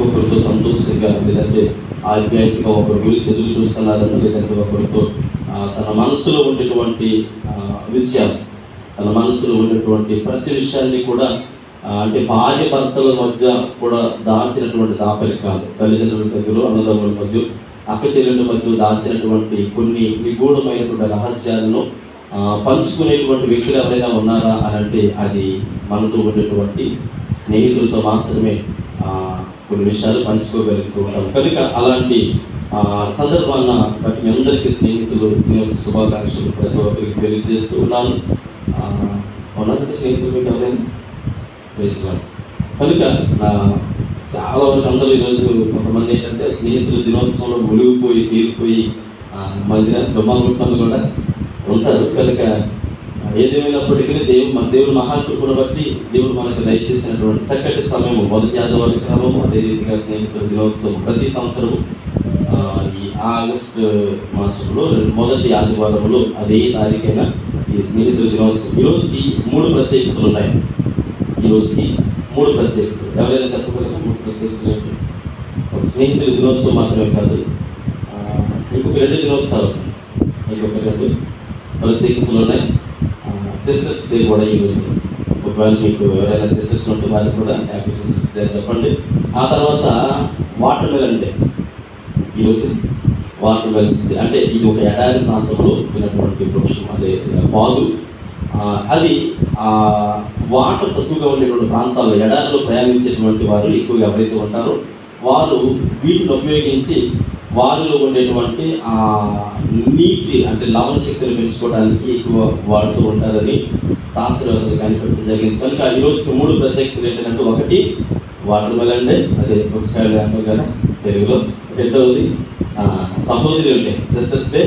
ఇంకొకరితో సంతోషంగా, లేదంటే ఆధ్యాత్మికంగా ఒకరి గురించి ఎదురు చూస్తున్నారని, లేదంటే ఒకరితో తన మనసులో ఉండేటువంటి విషయాలు, తన మనసులో ఉన్నటువంటి ప్రతి విషయాన్ని కూడా అంటే భార్య భర్తల మధ్య కూడా దాచినటువంటి దాపరికాలు, తల్లిదండ్రుల మధ్యలో, అన్నదమ్ముల మధ్య, అక్క చెల్లెళ్ళ మధ్య దాచినటువంటి కొన్ని నిగూఢమైనటువంటి రహస్యాలను పంచుకునేటువంటి వ్యక్తులు ఎవరైనా ఉన్నారా అని అంటే అది మనతో ఉండేటువంటి స్నేహితులతో మాత్రమే కొన్ని విషయాలు పంచుకోగలుగుతూ ఉంటాం. కనుక అలాంటి సందర్భాన్ని బట్టి మీ అందరికీ స్నేహితులు శుభాకాంక్షలు ప్రతి ఒక్కరికి తెలియజేస్తూ ఉన్నాను. ఉన్నత స్నేహితులు మీకు ఎవరైనా వేసుకోవాలి. కనుక చాలా వరకు అందరూ ఈరోజు కొంతమంది ఏంటంటే స్నేహితులు దినోత్సవంలో మునిగిపోయి తీరిపోయి మధ్య దుమ్మాలు కూడా ఉంటారు. కనుక ఏదేమైనప్పటికీ దేవుడు మహాకృపను బట్టి దేవుడు మనకు దయచేసినటువంటి చక్కటి సమయము మొదటి ఆదివారం క్రమము, అదే రీతిగా స్నేహితుల దినోత్సవం ప్రతి సంవత్సరము ఈ ఆగస్టు మాసంలో మొదటి ఆదివారంలో అదే తారీఖైన ఈ స్నేహితుల దినోత్సవం. ఈరోజుకి 3 ప్రత్యేకతలు ఉన్నాయి. ఈరోజుకి 3 ప్రత్యేకతలు ఎవరైనా చెప్పగలరు? 3 ప్రత్యేకతలు ఏంటి? ఒక స్నేహితుల దినోత్సవం మాత్రమే కాదు, ఇంకొక 2 దినోత్సవాలు, ఇంకొక 2 ప్రత్యేకతలు ఉన్నాయి. సిస్టర్స్ డే కూడా ఈరోజు. ఒకవేళ మీకు ఎవరైనా సిస్టర్స్ ఉంటే వారికి కూడా హ్యాపీ సిస్టర్స్ డే చెప్పండి. ఆ తర్వాత వాటర్ మెలన్ డే. ఈరోజు వాటర్ మెలన్స్ డే. అంటే ఇది ఒక ఎడారి ప్రాంతంలో ఉన్నటువంటి వృక్షం, అదే పాదు. అది వాటర్ తక్కువగా ఉండేటువంటి ప్రాంతాల్లో, ఎడారిలో ప్రయాణించేటువంటి వారు ఎక్కువగా ఎవరైతే ఉంటారో వారు వీటిని ఉపయోగించి వారిలో ఉండేటువంటి నీటి అంటే లవణ శక్తిని పెంచుకోవడానికి ఎక్కువ వాడుతూ ఉంటారని శాస్త్రవేత్తలు కనిపెట్టడం జరిగింది. కనుక ఈరోజుకి 3 ప్రత్యేకతలు ఏంటంటే, ఒకటి వాటర్ మెలన్ డే, అదే పుస్తకాలు అంటాం కదా తెలుగులో. రెండవది సహోదరి డే, సిస్టర్స్ డే.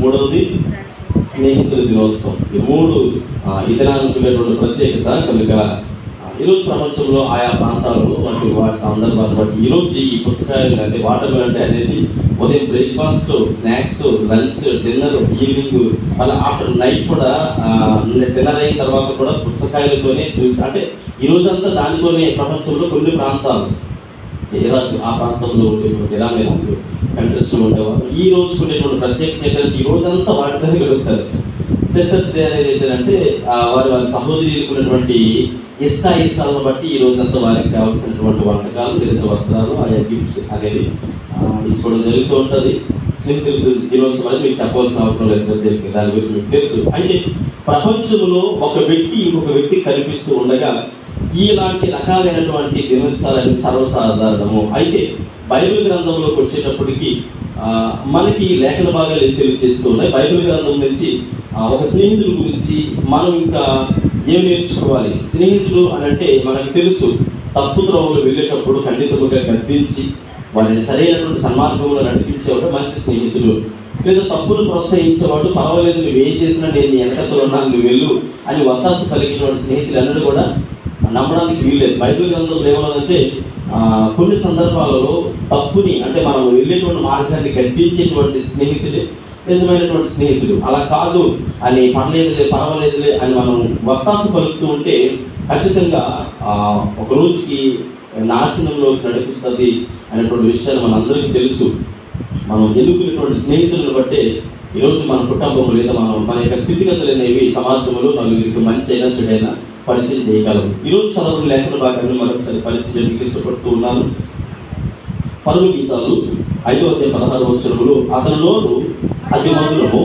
మూడవది స్నేహితుల దినోత్సవం. ఈ 3 ఈ దినానికి ఉండేటువంటి ప్రత్యేకత. కనుక ఈరోజు ప్రపంచంలో ఆయా ప్రాంతాలలో వాటి సందర్భాన్ని బట్టి ఈరోజు ఈ పుచ్చకాయలు అంటే వాటర్ మెలన్ డే అనేది ఉదయం breakfast, snacks, lunch, dinner, evening, మళ్ళీ ఆఫ్టర్ నైట్ కూడా డిన్నర్ అయిన తర్వాత కూడా పుచ్చకాయలతోనే జ్యూస్. అంటే ఈరోజంతా దానితోనే ప్రపంచంలో కొన్ని ప్రాంతాలు, ఇరాక్ ఆ ప్రాంతంలో ఉండేటువంటి ఇరాన్ కంట్రీస్లో ఉండేవారు. ఈ రోజుకు ఉండేటువంటి ప్రత్యేకత ఏంటంటే ఈ రోజంతా వాటితోనే గడుపుతారు. సిస్టర్స్ డే అనేది ఏంటంటే వారి సహోదరులకు ఉన్నటువంటి ఇష్టాలను బట్టి ఈ రోజంతా వారికి కావాల్సినటువంటి వంటకాలు, లేదా వస్త్రాలు, ఆయా గిఫ్ట్స్ అనేది ఇచ్చుకోవడం జరుగుతూ ఉంటుంది. స్నేహితులు దినోత్సవం అనేది మీకు చెప్పాల్సిన అవసరం లేదు, జరిగింది, దాని గురించి మీకు తెలుసు. అయితే ప్రపంచంలో ఒక వ్యక్తి ఇంకొక వ్యక్తి కనిపిస్తూ ఉండగా ఇలాంటి రకాలైనటువంటి దినోత్సవాలు అనేది సర్వసాధారణము. అయితే బైబిల్ గ్రంథంలోకి వచ్చేటప్పటికి మనకి లేఖన భాగాలు తెలియజేస్తూ ఉన్నాయి. బైబిల్ గ్రంథం నుంచి ఒక స్నేహితుల గురించి మనం ఇంకా ఏం నేర్చుకోవాలి? స్నేహితులు అని అంటే మనకు తెలుసు, తప్పు త్రోవలు వెళ్ళేటప్పుడు ఖండితముగా గద్దించి వారిని సరైనటువంటి సన్మార్గంలో నడిపించేవాడు మంచి స్నేహితుడు. లేదా తప్పును ప్రోత్సహించేవాడు, పర్వాలేదు నువ్వు ఏం చేసినా నేను వెనకతో ఉన్నాను, నువ్వు వెళ్ళు అని వత్తాసు కలిగినటువంటి స్నేహితులు అన్నది కూడా నమ్మడానికి వీల్లేదు. బైబిల్ గ్రంథంలో ఏమన్నదంటే కొన్ని సందర్భాలలో తప్పుని అంటే మనం వెళ్ళేటువంటి మార్గాన్ని గద్దించేటువంటి స్నేహితులే నిజమైనటువంటి స్నేహితుడు. అలా కాదు అని పర్వాలేదులే అని మనం వత్తాసు పలుకుతూ ఉంటే ఖచ్చితంగా ఒక రోజుకి నాశనంలోకి నడిపిస్తుంది అనేటువంటి విషయాలు మనందరికీ తెలుసు. మనం ఎన్నుకునేటువంటి స్నేహితులను బట్టే ఈరోజు మన కుటుంబం లేదా మన యొక్క స్థితిగతులు అనేవి సమాజంలో నలుగురికి మంచి అయినా చెడైనా పరిచయం చేయగలము. ఈరోజు చదవని లేఖన భాగాన్ని మరొకసారి పరిచయం చేయడానికి ఇష్టపడుతూ ఉన్నాను. పరుగు గీతాలు 5వ అధ్యాయం 16వ వచనములో అతని నోరు అతి మధురము,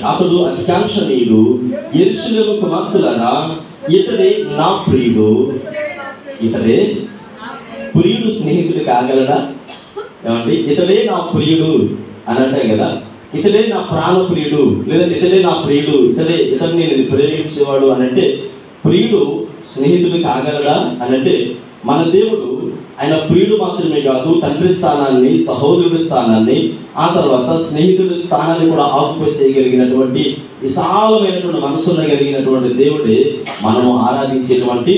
అతడు అతికాంక్షణీయుడు, యెరూషలేము కుమార్తెలారా ఇతడే నా ప్రియుడు. ఇతడే ప్రియుడు స్నేహితుడు కాగలడా? ఏమండి, ఇతడే నా ప్రియుడు అని అంటాయి కదా. ఇతడే నా ప్రాణప్రియుడు, లేదంటే ఇతడే నా ప్రియుడు, ఇతడిని నేను ప్రేమించేవాడు అని అంటే ప్రియుడు స్నేహితుడు కాగలడా అని అంటే మన దేవుడు ఆయన ప్రియుడు మాత్రమే కాదు, తండ్రి స్థానాన్ని, సహోదరుడి స్థానాన్ని, ఆ తర్వాత స్నేహితుడి స్థానాన్ని కూడా ఆక్యుపై చేయగలిగినటువంటి విశాలమైనటువంటి మనసున్న కలిగినటువంటి దేవుడే మనము ఆరాధించేటువంటి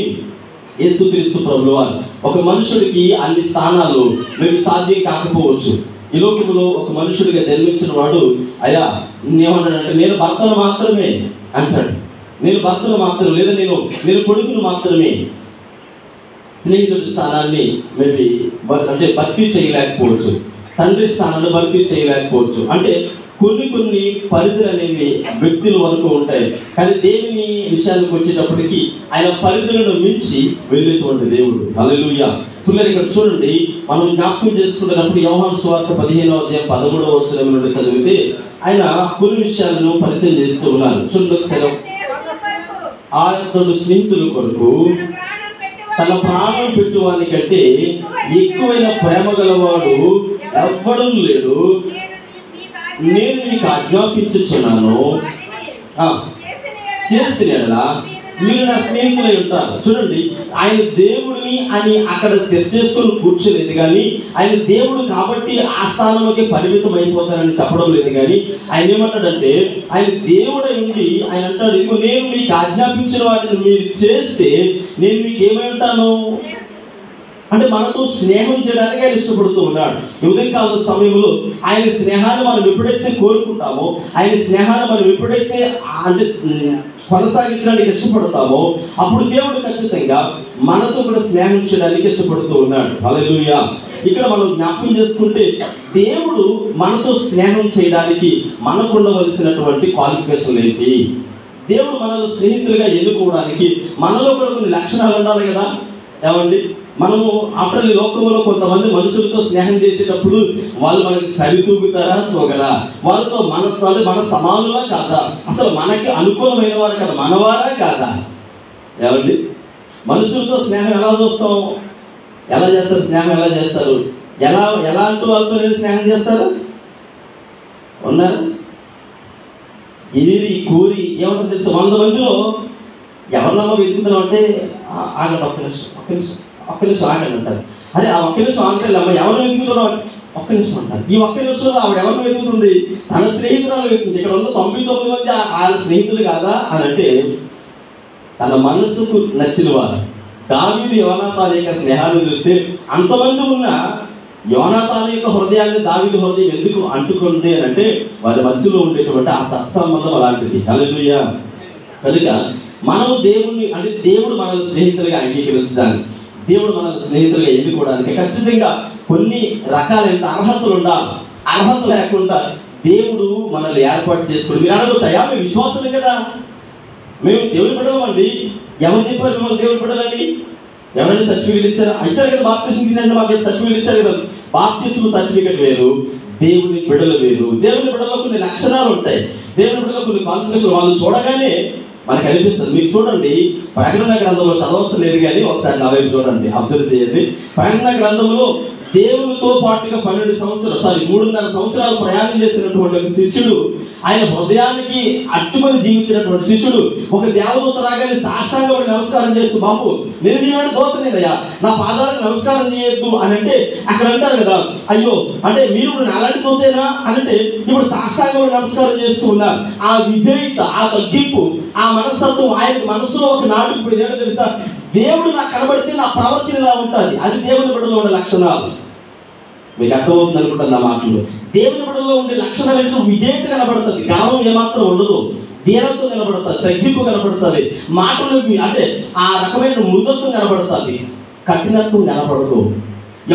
యేసుక్రీస్తు ప్రభువారు. ఒక మనుషుడికి అన్ని స్థానాలు మీకు సాధ్యం కాకపోవచ్చు. ఈ లోకంలో ఒక మనుషుడిగా జన్మించిన వాడు అయ్యా ఏమన్నాడంటే నేను భర్తను మాత్రమే అంటాడు, నేను భర్తను మాత్రమే, లేదా నేను కొడుకును మాత్రమే. స్నేహితుడి స్థానాన్ని మేబీ అంటే భర్తీ చేయలేకపోవచ్చు, తండ్రి స్థానాన్ని భర్తీ చేయలేకపోవచ్చు. అంటే కొన్ని పరిధులు అనేవి వ్యక్తుల వరకు ఉంటాయి. కానీ దేవుని విషయానికి వచ్చేటప్పటికి ఆయన పరిధులను మించి వెళ్ళేటువంటి దేవుడు. హల్లెలూయా. పిల్లలు ఇక్కడ చూడండి, మనం జ్ఞాపకం చేసుకున్నప్పుడు యోహాను సువార్త 15వ అధ్యాయం 13వ వచనం నుండి చదివితే ఆయన కొన్ని విషయాలను పరిచయం చేస్తూ ఉన్నారు. చూడండి ఒకసారి. అతడు స్నేహితుల కొరకు తన ప్రాణం పెట్టువానికంటే ఎక్కువైన ప్రేమ గలవాడు ఎవ్వడూ లేడు, నేను నీకు ఆజ్ఞాపించుచున్నాను, చేసిన యెడల మీరు నా స్నేహితులై ఉంటారు. చూడండి, ఆయన దేవుడిని అని అక్కడ టెస్ట్ చేసుకొని కూర్చోలేదు, కానీ ఆయన దేవుడు కాబట్టి ఆ స్థానంలోకి పరిమితం అయిపోతానని చెప్పడం లేదు. కానీ ఆయన ఏమంటాడంటే, ఆయన దేవుడై ఉండి ఆయన అంటాడు, ఇదిగో నేను మీకు ఆజ్ఞాపించిన వాటిని మీరు చేస్తే నేను మీకు ఏమై ఉంటాను అంటే మనతో స్నేహం చేయడానికి ఆయన ఇష్టపడుతూ ఉన్నాడు. ఉదయకాల సమయంలో ఆయన స్నేహాన్ని మనం ఎప్పుడైతే కోరుకుంటామో, ఆయన స్నేహాన్ని మనం ఎప్పుడైతే అంటే కొనసాగించడానికి ఇష్టపడతామో, అప్పుడు దేవుడు ఖచ్చితంగా మనతో కూడా స్నేహం చేయడానికి ఇష్టపడుతూ ఉన్నాడు. హల్లెలూయా. ఇక్కడ మనం జ్ఞాపకం చేసుకుంటే దేవుడు మనతో స్నేహం చేయడానికి మనకు ఉండవలసినటువంటి క్వాలిఫికేషన్ ఏంటి? దేవుడు మనల్ని స్నేహితులుగా ఎన్నుకోవడానికి మనలో కూడా కొన్ని లక్షణాలు ఉండాలి కదా. ఏమండి, మనము అప్పుడు లోకంలో కొంతమంది మనుషులతో స్నేహం చేసేటప్పుడు వాళ్ళు మనకి సరితూగుతారా, తూగరా? వాళ్ళతో మన సమానులా కాదా? అసలు మనకి అనుకూలమైన వారు కదా, మనవారా కాదా? ఏమండి, మనుషులతో స్నేహం ఎలా చూస్తాం? ఎలా చేస్తారు స్నేహం? ఎలా చేస్తారు? ఎలాంటి వాళ్ళతో నేను స్నేహం చేస్తారు? ఉన్నారు ఇది కూరి ఏమంటారు తెలుసు, 100 మందిలో ఎవరినమ్మా వెతుకుతున్నాం అంటే ఆగండి, ఒక్క నిమిషం ఆగండి అంటారు. అరే ఆ ఒక్క నిమిషం ఆగలేదు అమ్మ, ఎవరిని వెతుకుతున్నావు? ఒక్క నిమిషం అంటారు. ఈ ఒక్క నిమిషంలో ఆవిడ ఎవరిని వెతుకుతుంది? తన స్నేహితురాలు వెతుకుతుంది. ఇక్కడ ఉన్న 99 మంది వాళ్ళ స్నేహితులు కాదా అని అంటే, తన మనస్సుకు నచ్చిన వారు. దావీదు యోనాతాను యొక్క స్నేహాన్ని చూస్తే అంతమంది ఉన్న యోనాతాను యొక్క హృదయాన్ని దావీదు హృదయం ఎందుకు అంటుకుంది అని అంటే, వారి మధ్యలో ఉండేటువంటి ఆ సత్సంబంధం అలాంటిది. హల్లెలూయా. కనుక మనం దేవుణ్ణి అంటే దేవుడు మనల్ని స్నేహితులుగా అంగీకరించడానికి, దేవుడు మనల్ని స్నేహితులుగా ఎన్నుకోవడానికి ఖచ్చితంగా కొన్ని రకాలైన అర్హతలు ఉండాలి. అర్హత లేకుండా దేవుడు మనల్ని ఏర్పాటు చేసుకుని మీరు అడగవచ్చు, అయ్యా మేము విశ్వాసులు కదా, మేము దేవుని బిడ్డలం అండి. ఎవరు చెప్పారు మిమ్మల్ని దేవుని బిడ్డలని? ఎవరైనా సర్టిఫికేట్ ఇచ్చారు కదా, బాప్తిస్మం తీసినంటే మాకు సర్టిఫికేట్ ఇచ్చారు కదా. బాప్తిస్మం సర్టిఫికేట్ వేరు, దేవుని బిడ్డలు వేరు. దేవుని బిడ్డలో కొన్ని లక్షణాలు ఉంటాయి, దేవుని బిడ్డలో కొన్ని క్వాలిఫికేషన్ వాళ్ళు చూడగానే మనకు అనిపిస్తుంది. మీరు చూడండి, ప్రకటన గ్రంథంలో చదవవలసిన లేదు కానీ ఒకసారి నా వైపు చూడండి, అబ్జర్వ్ చేయండి. ప్రకటన గ్రంథంలో దేవునితో పాటుగా 3.5 సంవత్సరాలు ప్రయాణం చేసినటువంటి ఒక శిష్యుడు, ఆయన హృదయానికి అట్టుకొని జీవించినటువంటి శిష్యుడు ఒక దేవదూత రాగానే సాష్టాంగపడి నమస్కారం చేస్తూ, బాబు నేను నీలాంటి దూతనేనయ్యా, నా పాదాలకు నమస్కారం చేయొద్దు అని అంటే, అక్కడ అంటారు కదా, అయ్యో అంటే మీరు అలాంటి దూతేనా అని అంటే, ఇప్పుడు సాష్టాంగపడి నమస్కారం చేస్తూ ఉన్నారు. ఆ విధేయత, ఆ తగ్గింపు, ఆ మనస్తత్వం ఆయన మనసులో ఒక నాటుకుపోయింది. ఏంటో తెలుసా? దేవుడు నాకు కనబడితే నా ప్రవర్తన ఇలా ఉంటుంది. అది దేవుని బిడ్డలో ఉండే లక్షణాలు. మీకు అర్థమవుతుంది అనుకుంటాను నా మాటలు. దేవుని బిడ్డలో ఉండే లక్షణాలు ఏంటో విధేయత కనబడుతుంది, గర్వం ఏమాత్రం ఉండదు, దీనత్వం కనబడుతుంది, తగ్గింపు కనబడుతుంది, మాటలు అంటే ఆ రకమైన మృదుత్వం కనబడుతుంది, కఠినత్వం కనబడదు.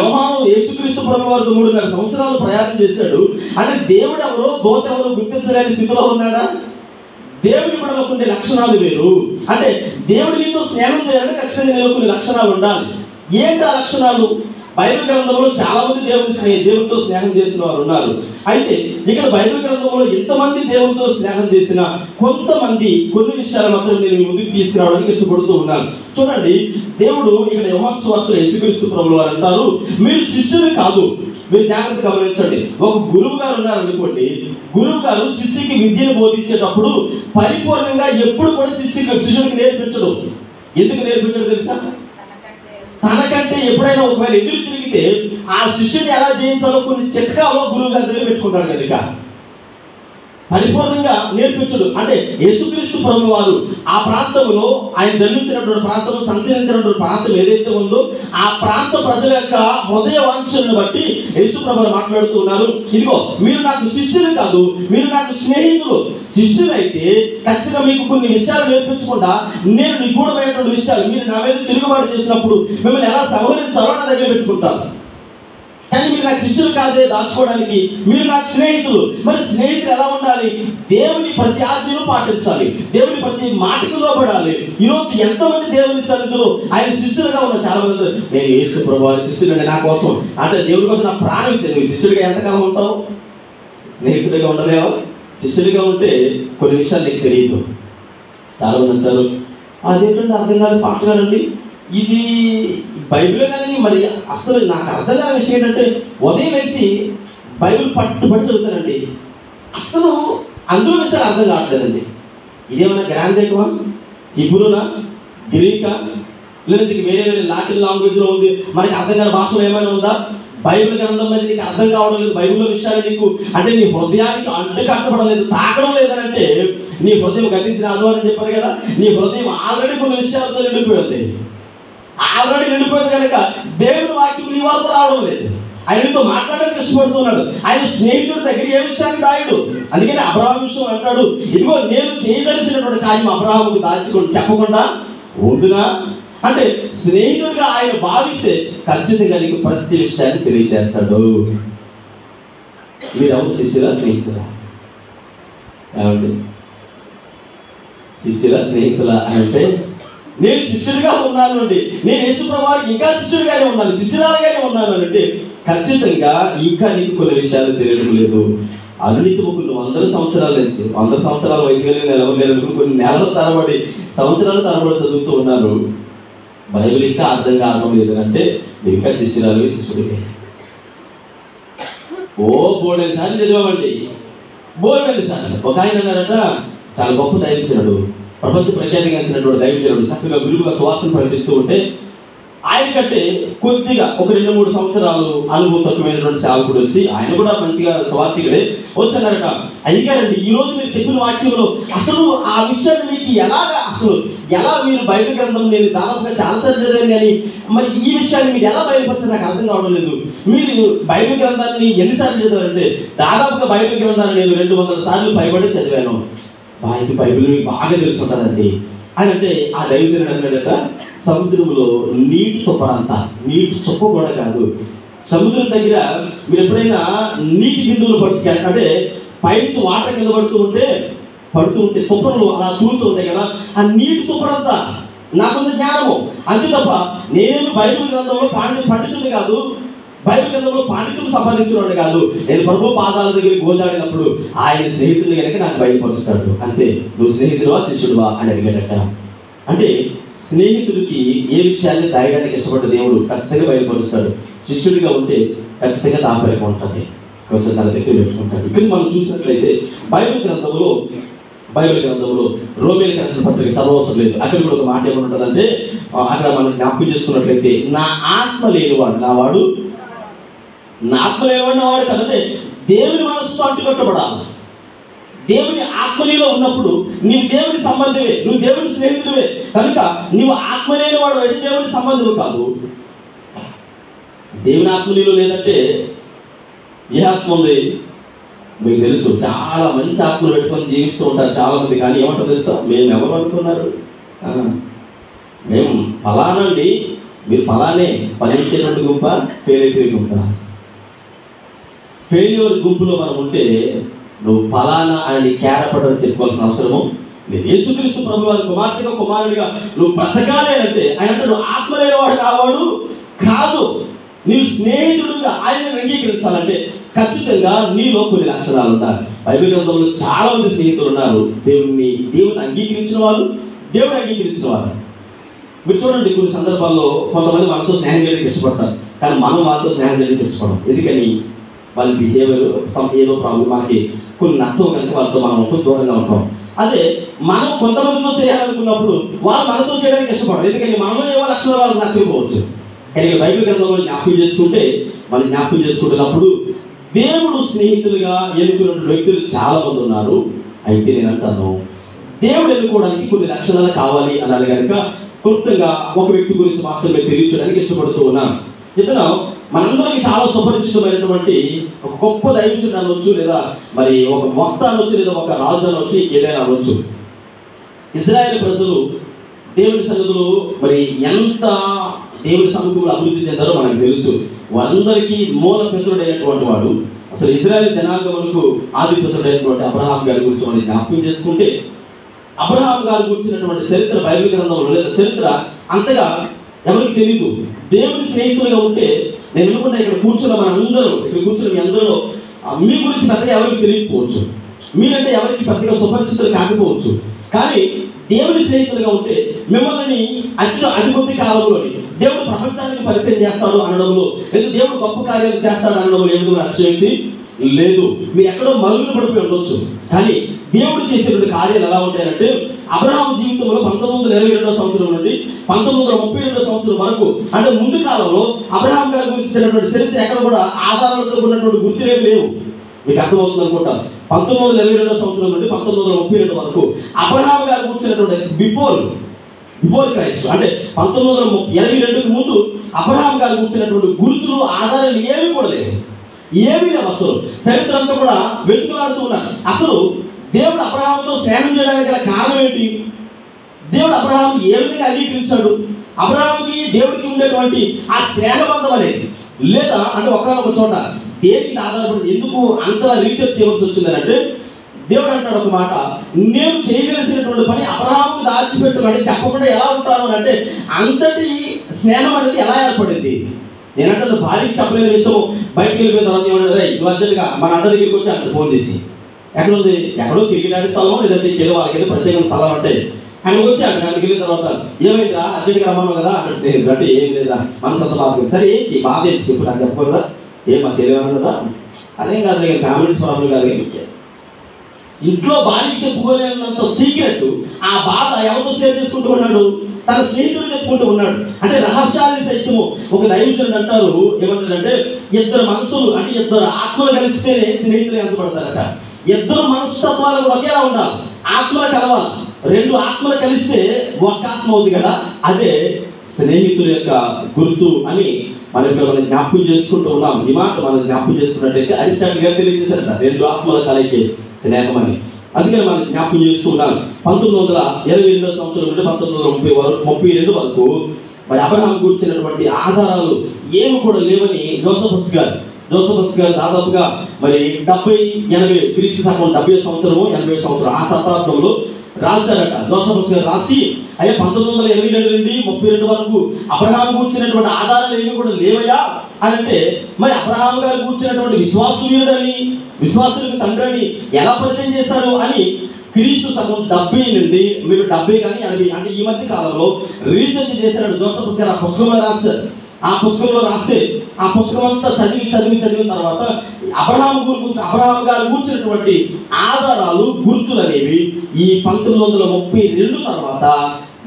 యోహాను యేసుక్రీస్తు ప్రభువారితో 3.5 సంవత్సరాలు ప్రయాణం చేశాడు అంటే దేవుడు ఎవరో దూత ఎవరో గుర్తించలేని స్థితిలో ఉన్నాడా? దేవుని బిడ్డలో ఉండే లక్షణాలు వేరు. అంటే దేవుడు నీతో స్నేహం చేయాలంటే ఖచ్చితంగా నీలో కొన్ని లక్షణాలు ఉండాలి. ఏంటి ఆ లక్షణాలు? బైబిల్ గ్రంథంలో చాలా మంది దేవునితో స్నేహం చేసిన వారు ఉన్నారు. అయితే ఇక్కడ బైబిల్ గ్రంథంలో ఎంతమంది దేవునితో స్నేహం చేసిన కొంతమంది కొన్ని విషయాలు మాత్రం నేను మీ ముందుకు తీసుకురావడానికి ఇష్టపడుతూ ఉన్నాను. చూడండి, దేవుడు ఇక్కడ యోహాను సువార్తలో యేసుక్రీస్తు ప్రభువు వారు అంటారు, మీరు శిష్యులు కాదు. మీరు జాగ్రత్త గమనించండి. ఒక గురువు గారు ఉన్నారనుకోండి, గురువు గారు శిష్యుకి విద్యను బోధించేటప్పుడు పరిపూర్ణంగా ఎప్పుడు కూడా శిష్యుడికి నేర్పించడు. ఎందుకు నేర్పించడు తెలుసా? తనకంటే ఎప్పుడైనా ఒకవేళ ఎదురు తిరిగితే ఆ శిష్యుని ఎలా జయించాలో కొన్ని చిట్కాలో గురువు గారి దగ్గర పెట్టుకుంటాడు కనుక. పరిపూర్ణంగా నేర్పించడు. అంటే యేసుక్రీస్తు ప్రభువు వారు ఆ ప్రాంతంలో ఆయన జన్మించినటువంటి ప్రాంతం, సంచరించినటువంటి ప్రాంతం ఏదైతే ఉందో ఆ ప్రాంత ప్రజల యొక్క హృదయ వాంఛలను బట్టి యేసు ప్రభువు మాట్లాడుతూ ఉన్నారు. ఇదిగో మీరు నాకు శిష్యులు కాదు, మీరు నాకు స్నేహితులు. శిష్యులైతే ఖచ్చితంగా మీకు కొన్ని విషయాలు నేర్పించకుండా నేను నిగూఢమైనటువంటి విషయాలు మీరు నా మీద తిరుగుబాటు చేసినప్పుడు మిమ్మల్ని ఎలా సంహరించాలో నా దగ్గర పెట్టుకుంటాను. కానీ మీరు నాకు శిష్యులు కాదే దాచుకోవడానికి, మీరు నాకు స్నేహితులు. మరి స్నేహితులు ఎలా ఉండాలి? దేవుని ప్రతి ఆజ్ఞను పాటించాలి, దేవుని ప్రతి మాటకు లోబడాలి. ఈరోజు ఎంతోమంది దేవుని సన్నిధిలో ఆయన శిష్యులుగా ఉన్న చాలా మంది, నేను యేసు ప్రభువు శిష్యుడు నా కోసం అంటే దేవుడి కోసం నా ప్రాణం ఇచ్చాను. నువ్వు శిష్యుడిగా ఎంతకాలం ఉంటావు? స్నేహితుడిగా ఉండలేవా? శిష్యుడిగా ఉంటే కొన్ని విషయాలు నీకు తెలియదు. చాలా మంది అంటారు, అదేంటంటే అర్థం కాదు పాట గారండి, ఇది బైబిల్ కానీ మరి అసలు నాకు అర్థం కాని విషయం ఏంటంటే ఉదయం వేసి బైబిల్ పట్టుబడి చదువుతానండి, అసలు అందులో విషయాలు అర్థం కావట్లేదండి. ఇదేమన్నా గ్రాంథికమా, హిబ్రూనా, గ్రీకా, లేదంటే వేరే వేరే లాటిన్ లాంగ్వేజ్లో ఉంది, మనకి అర్థం కాని భాషలో ఏమైనా ఉందా? బైబిల్ గ్రంథం మీద నీకు అర్థం కావడం లేదు, బైబిల్లో విషయాలు నీకు అంటే నీ హృదయానికి అంటుకట్టడం లేదు, తాకడం లేదనంటే నీ హృదయం గతించిన ఆదివారం చెప్పారు కదా, నీ హృదయం ఆల్రెడీ కొన్ని విషయాలతో నిండిపోయింది. ఆల్రెడీ నిండిపోయింది కనుక దేవుని వాక్యం నీ వరకు రావడం లేదు. ఆయనతో మాట్లాడడానికి ఇష్టపడుతున్నాడు. ఆయన స్నేహితుడి దగ్గర ఏ విషయాన్ని దాయడు. అందుకని అబ్రహాం విషయం అంటాడు, ఇదిగో నేను చేయదలిసినటువంటి కార్యం అబ్రహాముకు దాచుకొని చెప్పకుండా ఉండునా అంటే స్నేహితుడిగా ఆయన భావిస్తే ఖచ్చితంగా నీకు ప్రతి విషయాన్ని తెలియజేస్తాడు. మీరు ఎవరు శిష్యులా స్నేహితులా? ఏమండి శిష్యులా స్నేహితులా అంటే నేను శిష్యుడిగా ఉన్నాను అండి, నేను యేసు ప్రభువుకి ఇంకా శిష్యుడిగానే ఉన్నాను, శిష్యురాలుగానే ఉన్నాను అంటే ఖచ్చితంగా ఇంకా నీకు కొన్ని విషయాలు తెలియడం లేదు. అవినీతి ముగ్గురు 100 సంవత్సరాల నుంచి 100 సంవత్సరాల వయసు కలిగిన నిలవలేరు, కొన్ని నెలల తరబడి సంవత్సరాల తరబడి చదువుతూ ఉన్నారు. బైబిల్ ఇంకా అర్థం కావడం లేదంటే ఇంకా శిష్యురాలు శిష్యుడికి బోర్డెన్ సార్లు చదివామండి, బోర్డెన్ సార్లు. ఒక ఆయన అన్నారట, చాలా గొప్ప దైవజనుడు, ప్రపంచ ప్రఖ్యాతిగాంచినటువంటి దైవజనుడు, చక్కగా విలువగా సువార్తను ప్రకటిస్తూ ఉంటే ఆయన కంటే కొద్దిగా ఒక 2-3 సంవత్సరాలు అనుభూతమైనటువంటి సేవకుడు వచ్చి ఆయన కూడా మంచిగా సువార్తికుడే వచ్చి అన్నారట, అయ్యారండి ఈరోజు మీరు చెప్పిన వాక్యంలో అసలు ఆ విషయాన్ని మీకు ఎలా మీరు బైబిల్ గ్రంథం నేను దాదాపుగా చాలాసార్లు చదివాను కానీ మరి ఈ విషయాన్ని మీరు ఎలా బయలుపరిచారు నాకు అర్థం కావడం లేదు. మీరు బైబిల్ గ్రంథాన్ని ఎన్నిసార్లు చదివారంటే దాదాపుగా బైబిల్ గ్రంథాన్ని నేను 200 సార్లు పైబడి చదివాను. ఇది బైబిల్ మీకు బాగా తెలుసుంటుందండి అని అంటే ఆ దైవజనుడు అన్నాడట, సముద్రంలో నీటి తుప్పరంతా, నీటి చుక్క కూడా కాదు, సముద్రం దగ్గర మీరు ఎప్పుడైనా నీటి బిందువులు పట్టుకెళ్ళి అంటే పైనుంచి వాటర్ కింద పడుతూ ఉంటే తుప్పరలు అలా తూలుతూ ఉంటాయి కదా, ఆ నీటి తుప్పరంతా నాకుంది జ్ఞానము అంతే తప్ప నేనేమి బైబిల్ గ్రంథంలో పండితుడిని కాదు, బైబిల్ గ్రంథంలో పాండిత్యం సంపాదించినవాడు కాదు. నేను ప్రభు పాదాల దగ్గర గోజాడినప్పుడు ఆయన స్నేహితుడిని కనుక నాకు బయలుపరుస్తాడు. అంతే, నువ్వు స్నేహితుడువా శిష్యుడువా అని అడిగాడట. అంటే స్నేహితుడికి ఏ విషయాన్ని దాయడానికి ఇష్టపడ్డ దేవుడు ఖచ్చితంగా బయలుపరుస్తాడు. శిష్యుడిగా ఉంటే ఖచ్చితంగా దాపరికం ఉంటుంది, కొంచెం తన దగ్గర పెట్టుకుంటాడు. ఇక్కడ మనం చూసినట్లయితే బైబిల్ గ్రంథంలో రోమేలు రాసిన పత్రిక చదవవసరం లేదు, అక్కడ కూడా ఒక మాట ఏమంటుందంటే అక్కడ మనం జ్ఞాపకం చేసుకున్నట్లయితే నా ఆత్మ లేనివాడు వాడు కదంటే దేవుని మనసుతో అంటుకట్టబడాలి. దేవుని ఆత్మలీలో ఉన్నప్పుడు నీవు దేవుని సంబంధమే, నువ్వు దేవుని స్నేహితుడివే కనుక నీవు ఆత్మ లేని వాడు అయితే దేవుని సంబంధం కాదు. దేవుని ఆత్మలీలో లేదంటే ఏ ఆత్మ ఉంది మీకు తెలుసు. చాలా మంచి ఆత్మలు పెట్టుకొని జీవిస్తూ ఉంటారు చాలా మంది. కానీ ఏమంటారు తెలుసా, మేము ఎవరు అనుకున్నారు, మేము ఫలానండి, మీరు ఫలానే ఫలించేటువంటి గుంప, ఫెయిల్ అయిపోయే గుంప. ఫెయిల్యూర్ గుంపులో మనం ఉంటే నువ్వు ఫలానా అని కేరపడని చెప్పుకోవాల్సిన అవసరము లేదు. యేసుక్రీస్తు ప్రభు వారి కుమారుడిగా నువ్వు బ్రతకాలి అంటే ఆయన అంటే నువ్వు ఆత్మ లేనివాడు కావాడు కాదు, నీవు స్నేహితుడుగా ఆయనను అంగీకరించాలంటే ఖచ్చితంగా నీలో కొన్ని లక్షణాలు ఉండాలి. బైబిల్ గ్రంథంలో చాలా మంది స్నేహితులు ఉన్నారు, దేవుని అంగీకరించిన వారు, దేవుడు అంగీకరించిన వారు. మీరు చూడండి, కొన్ని సందర్భాల్లో కొంతమంది మనతో స్నేహం చేయడానికి ఇష్టపడతారు, కానీ మనం వాళ్ళతో స్నేహం చేయడానికి ఇష్టపడం. ఎందుకని వాళ్ళ బిహేవియర్ ఏదో ప్రాబ్లం మనకి కొన్ని నచ్చవు కనుక వాళ్ళతో మనం దూరంగా ఉంటాం. అదే మనం కొంతమందితో చేయాలనుకున్నప్పుడు వాళ్ళు మనతో చేయడానికి ఇష్టపడరు, ఎందుకని మనలో ఏవో లక్షణాలు వాళ్ళకి నచ్చకపోవచ్చు. కానీ బైబిల్ గ్రంథంలో జ్ఞాపకం చేసుకుంటున్నప్పుడు దేవుడు స్నేహితులుగా ఎన్నుకున్న వ్యక్తులు చాలా మంది ఉన్నారు. అయితే నేను అంటాను, దేవుడు ఎన్నుకోవడానికి కొన్ని లక్షణాలు కావాలి అన్నాను కనుక క్లుప్తంగా ఒక వ్యక్తి గురించి మాత్రమే తెలియచేయడానికి ఇష్టపడుతూ ఉన్నాను. ఇతను మనందరికీ చాలా సుపరిచితమైనటువంటి ఒక గొప్ప దైవజనుడు అనవచ్చు, లేదా మరి ఒక వక్త అనవచ్చు, లేదా ఒక రాజు అనవచ్చు, ఏదైనా అనవచ్చు. ఇజ్రాయేల్ ప్రజలు దేవుని సన్నిధిలో మరి ఎంత దేవుని సముఖంలో అభివృద్ధి చెందారో మనకు తెలుసు. వారందరికీ మూల పితరుడైనటువంటి వాడు, అసలు ఇజ్రాయేల్ జనాంగములకు ఆది పితరుడైనటువంటి అబ్రహాం గారి గురించి మనం జ్ఞాపకం చేసుకుంటే, అబ్రహాం గారు గురించినటువంటి చరిత్ర బైబిల్ గ్రంథంలో లేదా చరిత్ర అంతగా ఎవరికి తెలియదు. దేవుని స్నేహితులుగా ఉంటే నేను అనుకుంటా ఇక్కడ కూర్చున్న మీ అందరూ మీ గురించి పెద్దగా ఎవరికి తెలియకపోవచ్చు, మీరంటే ఎవరికి పెద్దగా సుపరిచితులు కాకపోవచ్చు. కానీ దేవుని స్నేహితులుగా ఉంటే మిమ్మల్ని అతి కొద్ది కాలంలోని దేవుడు ప్రపంచానికి పరిచయం చేస్తాడు అనడంలో, లేదా దేవుడు గొప్ప కార్యాలు చేస్తాడు అనడంలో ఏమిటో అతిశయోక్తి లేదు. మీరు ఎక్కడో మరుగున పడిపోయి ఉండొచ్చు, కానీ దేవుడు చేసేటువంటి కార్యాలు ఎలా ఉంటాయంటే, అబ్రహాం జీవితంలో 1922 సంవత్సరం నుండి 1932 సంవత్సరం వరకు, అంటే ముందు కాలంలో అబ్రహాం గారి గురించి చరిత్ర ఎక్కడ కూడా ఆధారాలతో ఉన్నటువంటి గుర్తులేవి లేవు. మీకు అర్థమవుతుంది అనుకుంటా. 1922 సంవత్సరం నుండి 1932 వరకు అబ్రహాం గారు కూర్చున్నటువంటి బిఫోర్ క్రైస్ట్, అంటే 1982కు ముందు అబ్రహాం గారు కూర్చున్నటువంటి గుర్తులు ఆధారాలు ఏవి కూడా లేవు, ఏమీ లేవు. అసలు చరిత్ర అంతా కూడా వెతుకులాడుతూ ఉన్నారు. అసలు దేవుడు అబ్రహాంతో స్నేహం చేయడానికి గల కారణం ఏంటి? దేవుడు అబ్రహాం ఏ విధంగా అంగీకరించాడు? అబ్రహాంకి దేవుడికి ఉండేటువంటి ఆ స్నేహబంధం అనేది లేదా అంటే ఒక చోట దేనికి ఆధారపడి ఎందుకు అంతలా రీసెర్చ్ చేయవలసి వచ్చిందని అంటే, దేవుడు అంటాడు ఒక మాట, నేను చేయవలసినటువంటి పని అబ్రహాంకు దాచిపెట్టుకొని చెప్పకుండా ఎలా ఉంటాను అని అంటే, అంతటి స్నేహం అనేది ఎలా ఏర్పడింది? నేనంటే భార్యకి చెప్పలేని విషయం బయటకు వెళ్ళిపోయిన తర్వాత ఏమన్నా నువ్వు అర్జెంట్గా మన అడ్డ దగ్గరికి వచ్చి అంటే ఫోన్ చేసి, ఎక్కడుంది, ఎక్కడో క్రికెట్ ఆడే స్థలం, లేదంటే ఏదో వాళ్ళకి ప్రత్యేకమైన స్థలం అంటే అక్కడికి వచ్చి అక్కడికి వెళ్ళిన తర్వాత ఏమైందిరా అర్జెంట్గా రమ్మను కదా అంటే స్నేహితుడు అంటే ఏం లేదా మనసు అంత బాధ, సరే ఏంటి బాధ ఏంటి చెప్పు నాకు చెప్పకూడదా, ఏం మా చేయలేమన్నా కదా, అదేం కాదు ఫ్యామిలీ ప్రాబ్లం కాదు. ఇంట్లో భార్యకి చెప్పుకోలేనంత సీక్రెట్ ఆ బాధ ఎవరితో షేర్ చేసుకుంటూ ఉన్నాడు? తన స్నేహితుడు చెప్పుకుంటూ ఉన్నాడు. అంటే రహస్యాన్ని సైతము ఒక దైవజనుడు అంటారు, ఏమంటారంటే ఇద్దరు మనసులు అంటే ఇద్దరు ఆత్మలు కలిస్తేనే స్నేహితులు ఎంచబడతారట. ఇద్దరు మనస్తత్వాలు కూడా ఒకేలా ఉండాలి, ఆత్మలు కలవాలి. రెండు ఆత్మలు కలిస్తే ఒక ఆత్మ అవుతుంది కదా, అదే స్నేహితుల యొక్క గుర్తు అని మనం జ్ఞాపకం చేసుకుంటూ ఉన్నాం. ఈ మాట మనం జ్ఞాపకం చేసుకున్నట్టయితే అరిస్టాటిల్ గారు తెలియజేశారట, రెండు ఆత్మల కలయికే స్నేహం అని. అందుకని మనం జ్ఞాపకం చేస్తూ ఉన్నాం. 1922 సంవత్సరం నుండి 1932 వరకు మరి అబ్రహాం కూర్చున్నటువంటి ఆధారాలు ఏమి కూడా లేవని జోసఫస్ గారు దాదాపుగా మరి 70-80 క్రీస్తు శకం 70 సంవత్సరము 80 సంవత్సరం ఆ శతాబ్దంలో రాశారట. జోసఫస్ గారు రాసి, అయ్యా 1922 నుండి 32 వరకు అబ్రహాం కూర్చున్నటువంటి ఆధారాలు ఏమి కూడా లేవయా అని అంటే, మరి అబ్రహాం గారు కూర్చున్నటువంటి విశ్వాసవీరుడని విశ్వాసులకు తండ్రిని ఎలా పరిచయం చేశారు అని క్రీస్తు శకం 70 నుండి మీరు 70 కానీ 80 అంటే ఈ మధ్య కాలంలో రీసెర్చ్ చేశారు జోసఫస్ గారు. ఆ పుస్తకంలో రాశారు. ఆ పుస్తకంలో రాస్తే ఆ పుస్తకం అంతా చదివిన తర్వాత అబ్రహాం గారు కూర్చున్నటువంటి ఆధారాలు గుర్తులు అనేవి ఈ 1932 తర్వాత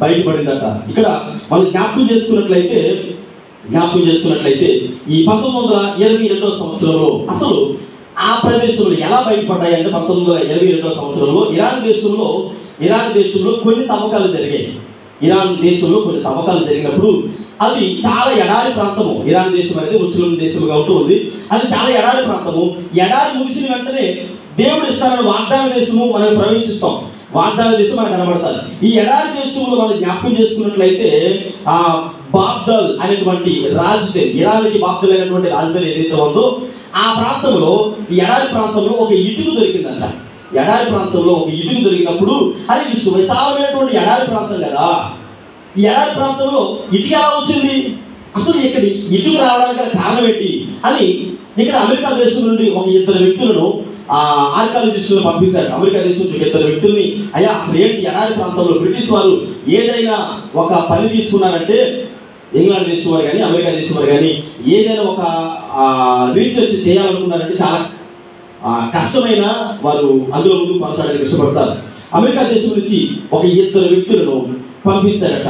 బయటపడిందట. ఇక్కడ మనం జ్ఞాపకం చేసుకున్నట్లయితే ఈ 1922 సంవత్సరంలో అసలు ఆ ప్రదేశంలో ఎలా బయటపడ్డాయి అంటే, 1922 సంవత్సరంలో ఇరాన్ దేశంలో కొన్ని తవ్వకాలు జరిగాయి. ఇరాన్ దేశంలో కొన్ని తవ్వకాలు జరిగినప్పుడు అది చాలా ఎడారి ప్రాంతము. ఇరాన్ దేశం అనేది ముస్లిం దేశంగా ఉంటుంది. అది చాలా ఎడారి ప్రాంతము. ఎడారి ముగిసిన వెంటనే దేవుడు ఇస్తానని వాగ్దాన దేశము మనం ప్రవేశిస్తాం. వాగ్దాన దేశం మనకు కనబడతారు. ఈ ఎడారి దేశంలో మనం జ్ఞాపకం చేసుకున్నట్లయితే బాగ్దాద్ అనేటువంటి రాజధాని, ఇరాన్కి బాగ్దాద్ అనేటువంటి రాజధాని ఏదైతే ఉందో ఆ ప్రాంతంలో ఈ ఎడారి ప్రాంతంలో ఒక ఇటుక దొరికిందంట. ఎడారి ప్రాంతంలో ఒక ఇటుక దొరికినప్పుడు అది విశాలమైనటువంటి ఎడారి ప్రాంతం కదా, ఈ ఎడారి ప్రాంతంలో ఇటుక ఎలా వచ్చింది, అసలు ఇక్కడ ఇటుక రావడానికి కారణం ఏంటి అని ఇక్కడ అమెరికా దేశం నుండి ఒక ఇద్దరు వ్యక్తులను ఆర్కాలజిస్టులను పంపించారు. అమెరికా దేశం నుంచి ఇద్దరు వ్యక్తుల్ని, అయ్యా అసలు ఏంటి ఎడారి ప్రాంతంలో బ్రిటిష్ వారు ఏదైనా ఒక పని తీసుకున్నారంటే, ఇంగ్లాండ్ దేశం వారు కానీ అమెరికా దేశం వారు కానీ ఏదైనా ఒక రీసెర్చ్ చేయాలనుకున్నారంటే చాలా కష్టమైన వారు అందులో ముందుకు కొనసాగడానికి ఇష్టపడతారు. అమెరికా దేశం నుంచి ఒక ఇద్దరు వ్యక్తులను పంపించారట.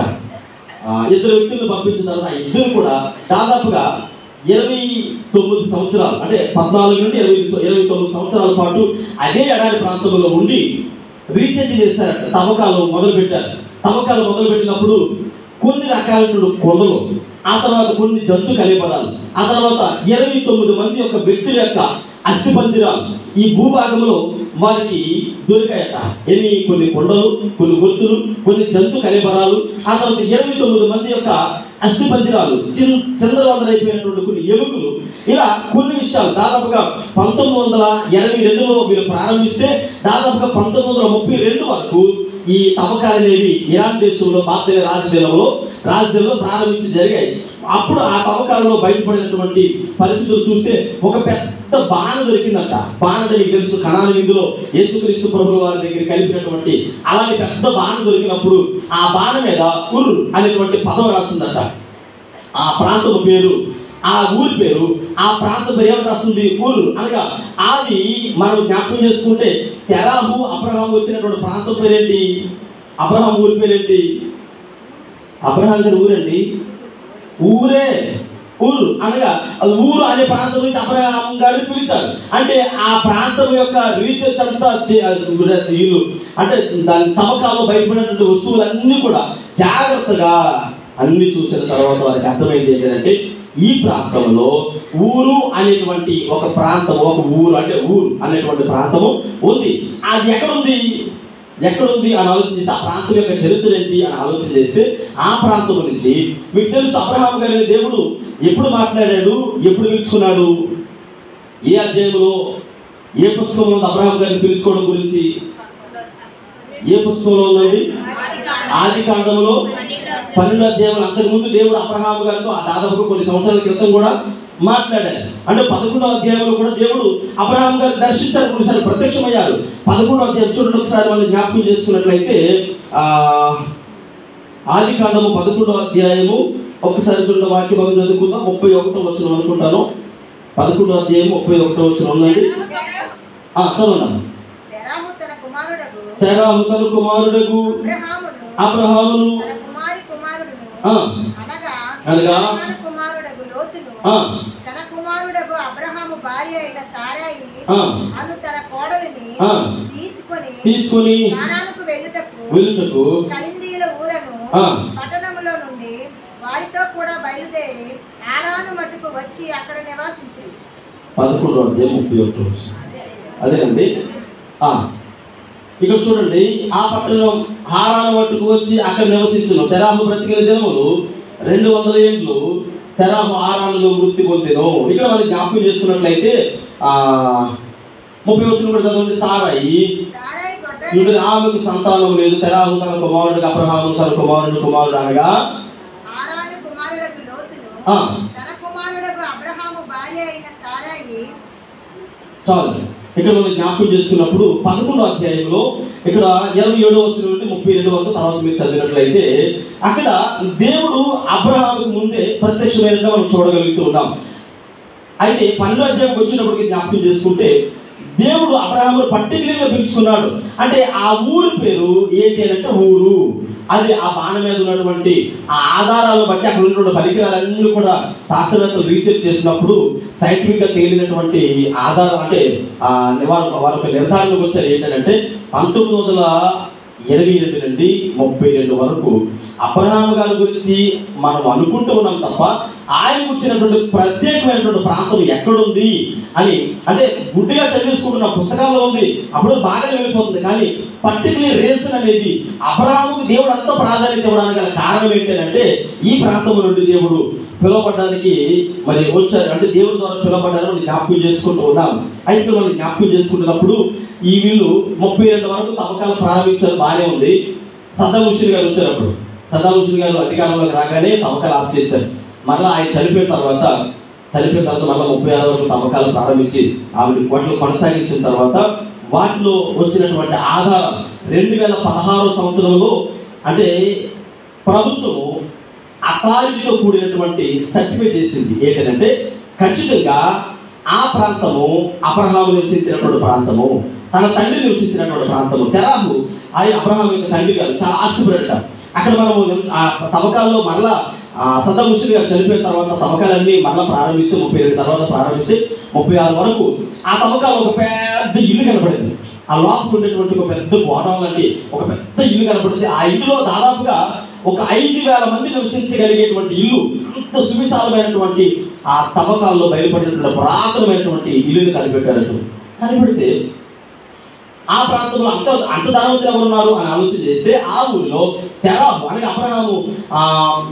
ఇద్దరు వ్యక్తులను పంపించిన తర్వాత ఇద్దరు కూడా దాదాపుగా 29 సంవత్సరాలు, అంటే 14 నుండి 29 సంవత్సరాల పాటు అదే ఎడారి ప్రాంతంలో ఉండి రీసెర్చ్ చేశారట. తవ్వకాలు మొదలుపెట్టారు. తవ్వకాలు మొదలుపెట్టినప్పుడు కొన్ని రకాల కొండలు, ఆ తర్వాత కొన్ని జంతు కళేబరాలు, ఆ తర్వాత 29 మంది యొక్క వ్యక్తుల యొక్క అస్థిపంజరాలు ఈ భూభాగంలో వారికి దొరికాయట. కొన్ని కొండలు, కొన్ని గుర్తులు, కొన్ని జంతు కళేబరాలు, ఆ తర్వాత 29 మంది యొక్క అస్థిపంజరాలు, చిందరవందరైపోయినటువంటి కొన్ని ఎముకలు, ఇలా కొన్ని విషయాలు. దాదాపుగా 1922లో వీళ్ళు ప్రారంభిస్తే దాదాపుగా 1932 వరకు ఈ తవ్వకాలు అనేవి ఇరాన్ దేశంలో బాగ్దాద్ రాజధానిలో ప్రారంభించి జరిగాయి. అప్పుడు ఆ తవ్వకాలలో బయటపడినటువంటి పరిస్థితులు చూస్తే ఒక పెద్ద బాణ దొరికిందంట. బాణ మీకు తెలుసు, కనాను విందులో యేసుక్రీస్తు ప్రభువు వారి దగ్గర కలిపినటువంటి అలాంటి పెద్ద బాణ దొరికినప్పుడు ఆ బాణ మీద ఉర్ అనేటువంటి పదం రాస్తుందట. ఆ ప్రాంతం పేరు, ఆ ఊరి పేరు, ఆ ప్రాంతం పేరు ఏమని రాస్తుంది? ఊరు అనగా అది మనం జ్ఞాపకం చేసుకుంటే తెరాహు అబ్రహాం వచ్చినటువంటి ప్రాంతం పేరేంటి? అబ్రహాం ఊరి పేరేంటి? అబ్రహాం గారి ఊరండి, ఊరే. ఊరు అనగా ఊరు అనే ప్రాంతం నుంచి అబ్రహాం గారిని పిలిచారు. అంటే ఆ ప్రాంతం యొక్క రీసెర్చ్ అంతా వీళ్ళు అంటే దాని తవ్వకాల్లో బయటపడినటువంటి వస్తువులన్నీ కూడా జాగ్రత్తగా అన్ని చూసిన తర్వాత వారికి అర్థమైంది ఏంటంటే ఈ ప్రాంతంలో ఊరు అనేటువంటి ఒక ప్రాంతం, ఒక ఊరు అంటే ఊరు అనేటువంటి ప్రాంతము ఉంది. అది ఎక్కడుంది అని ఆలోచించి ఆ ప్రాంతం యొక్క చరిత్ర ఏంటి అని ఆలోచన చేస్తే ఆ ప్రాంతం నుంచి మీకు తెలుసు అబ్రహాం గారిని దేవుడు ఎప్పుడు మాట్లాడాడు, ఎప్పుడు పిలుచుకున్నాడు, ఏ అధ్యాయంలో, ఏ పుస్తకంలో అబ్రహాం గారిని పిలుచుకోవడం గురించి? ఏ పుస్తకంలో ఉందండి? ఆది కాండంలో 12వ అధ్యాయంలో. అంతకుముందు దేవుడు అబ్రహాం గారితో దాదాపుగా కొన్ని సంవత్సరాల క్రితం కూడా మాట్లాడారు. అంటే 11వ అధ్యాయంలో కూడా దేవుడు అబ్రహాం గారిని దర్శించారు, కొన్నిసార్లు ప్రత్యక్షమయ్యారు. 11వ అధ్యాయం చూడండి ఒకసారి మనం జ్ఞాపకం చేసుకున్నట్లయితే ఆది కాండము 11వ అధ్యాయము ఒకసారి చూడండి, వాక్యం మనం చదువుకుందాం. 31వ వచనం అనుకుంటాను. 11వ అధ్యాయం 31వ వచనం ఉందండి. చదవండి. తెరాహు తన కుమారుడగు అబ్రహామును అనగా తన కుమారుడగు అబ్రహాము భార్య అయిన సారాయి అను తన కోడలిని తీసుకొని కానానుకు వెళ్ళుటకు కల్దీయుల ఊరను పట్టణములో నుండి వారితో కూడా బయలుదేరి హారాను మట్టుకు వచ్చి అక్కడ నివాసించింది. 11వ అధ్యాయం 31వ వచనం అదేనండి. ఇక్కడ చూడండి, ఆ పట్టణం హారాను మట్టుకు వచ్చి అక్కడ నివసించును. తెరాహు బ్రతికిన దినములు 200 ఏండ్లు. తెరాహు హారానులో మృతి పొందెను. ఇక్కడ మనం జ్ఞాపకం చేసుకున్నట్లయితే 30వ వచనం కూడా చదవండి. సారాయి ఆమెకు సంతానం లేదు. తెరాహు తన కుమారుడు అబ్రహాము తన కుమారుడు అనగా చాలు. ఇక్కడ మనం జ్ఞాపకం చేసుకున్నప్పుడు 11వ అధ్యాయంలో ఇక్కడ 27వ వచనం నుండి 32 వరకు తర్వాత మీరు చదివినట్లయితే అక్కడ దేవుడు అబ్రహాముకు ముందే ప్రత్యక్షమైనట్టు మనం చూడగలుగుతూ ఉన్నాం. అయితే 12వ అధ్యాయంకి వచ్చినప్పటికీ జ్ఞాపకం చేసుకుంటే దేవుడు అబ్రహామును పర్టికులర్గా పిలుచుకున్నాడు. అంటే ఆ ఊరి పేరు ఏంటి అంటే ఊరు. అది ఆ బాణ మీద ఉన్నటువంటి ఆ ఆధారాలను బట్టి అక్కడ ఉన్నటువంటి పరికరాలన్నీ కూడా శాస్త్రవేత్తలు రీసెర్చ్ చేసినప్పుడు సైంటిఫిక్గా తేలినటువంటి ఆధారం అంటే వారి నిర్ధారణకు వచ్చారు ఏంటంటే 1922 నుండి 32 వరకు అబ్రహాము గారి గురించి మనం అనుకుంటూ ఉన్నాం తప్ప ఆయనకు వచ్చినటువంటి ప్రత్యేకమైనటువంటి ప్రాంతం ఎక్కడుంది అని అంటే గుడ్డిగా చదివేసుకుంటున్న పుస్తకాల్లో ఉంది, అప్పుడు బాగానే వెళ్ళిపోతుంది. కానీ పర్టికులర్ రీజన్ అనేది అబ్రహాముకు దేవుడు అంత ప్రాధాన్యత ఇవ్వడానికి గల కారణం ఏంటంటే ఈ ప్రాంతం నుండి దేవుడు పిలువబడడానికి మరి వచ్చారు. అంటే దేవుడి ద్వారా పిలువబడ్డారని మనం జ్ఞాపకం చేసుకుంటూ ఉన్నాం. అయితే మనం జ్ఞాపకం చేసుకుంటున్నప్పుడు ఈ వీళ్ళు 32 వరకు తవ్వకాలు ప్రారంభించారు, బాగానే ఉంది. సద్దాం హుస్సేన్ గారు వచ్చారు. అప్పుడు సద్దాం హుస్సేన్ గారు అధికారంలోకి రాగానే తవ్వకాలు ఆఫ్ చేశారు. మళ్ళీ ఆయన చనిపోయిన తర్వాత మళ్ళీ 36 వరకు తవ్వకాలు ప్రారంభించి వాటిలో కొనసాగించిన తర్వాత వాటిలో వచ్చినటువంటి ఆధారం 2016 సంవత్సరంలో అంటే ప్రభుత్వం అథారిటీతో కూడినటువంటి సర్టిఫికేట్ చేసింది. ఏంటంటే ఖచ్చితంగా ఆ ప్రాంతము అబ్రహాము నివసించినటువంటి ప్రాంతము, తన తండ్రి నివసించినటువంటి ప్రాంతము. తెరాహు ఆయన అబ్రహాం యొక్క తండ్రి గారు చాలా ఆస్తిపరుడట. అక్కడ మనము ఆ తవ్వకాల్లో మరలా సద్దాం హుస్సేన్ గారు చనిపోయిన తర్వాత తవ్వకాలన్నీ మళ్ళీ ప్రారంభిస్తే 37 తర్వాత ప్రారంభిస్తే 36 వరకు ఆ తవ్వకాలు ఒక పెద్ద ఇల్లు కనపడింది. ఆ లోపల ఉండేటువంటి ఒక పెద్ద గోడౌన్ అండి, ఒక పెద్ద ఇల్లు కనపడింది. ఆ ఇల్లులో దాదాపుగా ఒక 5,000 మంది నివసించగలిగేటువంటి ఇల్లు, అంత సువిశాలమైనటువంటి ఆ తవ్వకాల్లో బయలుపడినటువంటి పురాతనమైనటువంటి ఇల్లుని కనిపెట్టారు. కనిపెడితే ఆ ప్రాంతంలో అంత ధనవంతులు ఎవరు ఉన్నారు అని ఆలోచన చేస్తే ఆ ఊరిలో తెరాహు అనగా అబ్రహాము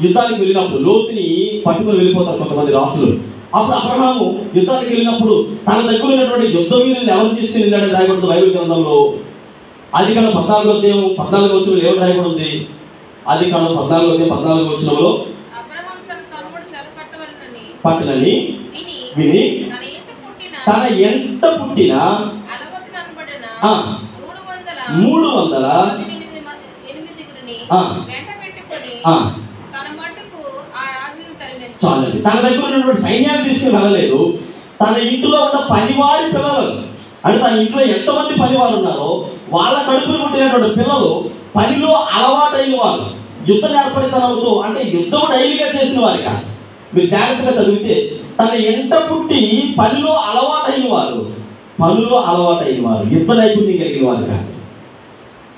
యుద్ధానికి వెళ్ళినప్పుడు లోతుని పట్టుకుని వెళ్ళిపోతారు కొంతమంది రాజులు. అప్పుడు అబ్రహాము యుద్ధానికి వెళ్ళినప్పుడు తన దగ్గర ఉన్నటువంటి యుద్ధ వీరులు ఎవరు తీసుకుని వెళ్ళాడని రాయబడింది బైబిల్ గ్రంథంలో. ఆదికాండం 14వ అధ్యాయం 14వ వచనంలో ఏమని రాయబడింది? ఆదికాండం 14వ అధ్యాయం 14వ వచనంలో పట్టణని విని తన ఎంట పుట్టిన 300 చాలండి. తన దగ్గర ఉన్నటువంటి సైన్యాన్ని తీసుకుని వెళ్ళలేదు. తన ఇంట్లో ఉన్న పనివారి పిల్లలు, అంటే తన ఇంట్లో ఎంతమంది పనివారు ఉన్నారో వాళ్ళ కడుపును పుట్టినటువంటి పిల్లలు పనిలో అలవాటైన వారు, యుద్ధ నేర్పడితనంతో, అంటే యుద్ధం డైలీగా చేసిన వారు కాదు. మీరు జాగ్రత్తగా చదివితే తన ఎంట పుట్టి పనిలో అలవాటైన వారు, యుద్ధ నైపుణ్యం కలిగిన వారు కాదు.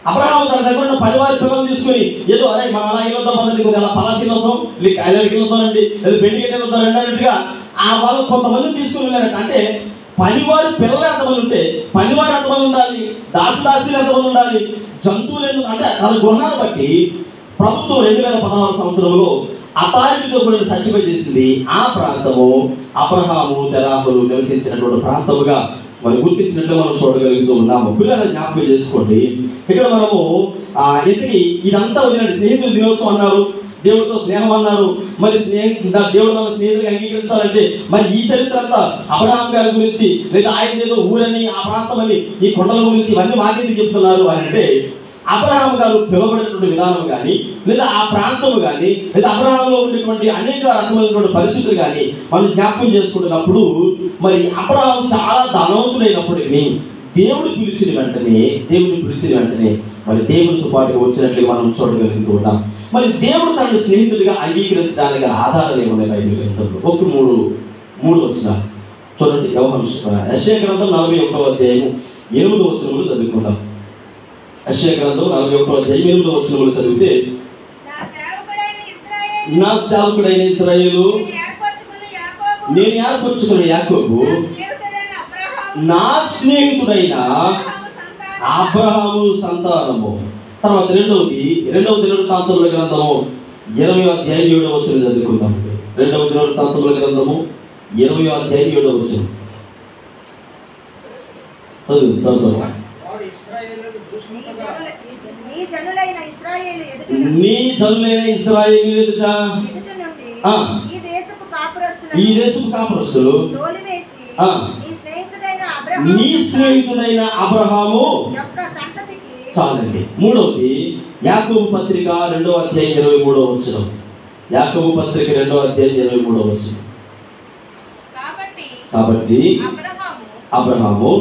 అబ్రహాము తన దగ్గర ఉన్న పనివారి పిల్లలు తీసుకుని ఏదో అరే మనం అలా వెళ్ళొద్దాం పదండి, కొద్దిగా పలాసి వెళ్దాం, లేక ఐలకి వెళ్తానండి, లేదా బెండికి వెళ్తారండి అన్నట్టుగా ఆ వాళ్ళు కొంతమందిని తీసుకుని వెళ్ళారట. అంటే పనివారి పిల్లలు ఎంతమంది ఉంటే పనివారు ఎంతమంది ఉండాలి, దాసులు ఎంతమంది ఉండాలి, జంతువులు అంటే తన గృహాన్ని బట్టి ప్రభుత్వం 2016 సంవత్సరంలో అథారిటీతో కూడా సర్టిఫై చేసింది. ఆ ప్రాంతము అబ్రహాము తెరాహులు నివసించినటువంటి ప్రాంతముగా మరి గుర్తించినట్టు మనం చూడగలుగుతూ ఉన్నాము. పిల్లలను జ్ఞాపకం చేసుకోండి. ఇక్కడ మనము ఇంతకీ ఇదంతా వదిలేండి. స్నేహితుల దినోత్సవం అన్నారు, దేవుడితో స్నేహం అన్నారు. మరి దేవుడు మన స్నేహితులకు అంగీకరించాలంటే మరి ఈ చరిత్ర అంతా అబ్రహాం గారి గురించి, లేదా ఆయన ఏదో ఊరని ఆ ప్రాంతం అని ఈ కొండల గురించి ఇవన్నీ మాకెందుకు చెప్తున్నారు అని అంటే, అబ్రహాం గారు పిలువబడినటువంటి విధానం కానీ, లేదా ఆ ప్రాంతము కానీ, లేదా అబ్రహాంలో ఉండేటువంటి అనేక రకమైనటువంటి పరిస్థితులు కానీ మనం జ్ఞాపకం చేసుకుంటున్నప్పుడు మరి అబ్రహాం చాలా ధనవంతుడైనప్పటికీ దేవుడు పిలిచిన వెంటనే మరి దేవుడితో పాటు వచ్చినట్లుగా మనం చూడగలుగుతూ ఉన్నాం. మరి దేవుడు తన స్నేహితుడిగా అంగీకరించడానికి ఆధారాలు ఏమున్నాయి బైబిల్ గ్రంథంలో? ఒక మూడు వచనాలు చూడండి. యెషయా గ్రంథం 41వ అధ్యాయం 8వ వచనములు చదువుకుందాం. యెషయా గ్రంథం 41వ అధ్యాయం 8వ వచనములు చదివితే, నా సేవకుడైన ఇశ్రాయేలు, నేను ఏర్పరచుకున్న యాకోబు, నా స్నేహితుడైన అబ్రహాము సంతానము. తర్వాత రెండవ దినవృత్తాంతముల గ్రంథము 20వ అధ్యాయం 7వ వచనం చదువుకుందాం. రెండవ దినవృత్తాంతముల గ్రంథము 20వ అధ్యాయం 7వ వచనం చదువు. నీ జనులైన ఇశ్రాయేలు ఎదుట ఈ దేశపు కాపురస్తులు నీ స్నేహితుడైన అబ్రహాము చాలండి. మూడవది యాకోబు పత్రిక 2వ అధ్యాయం 23వ వచనం. యాకోబు పత్రిక 2వ అధ్యాయం 23వ వచనం. కాబట్టి అబ్రహాము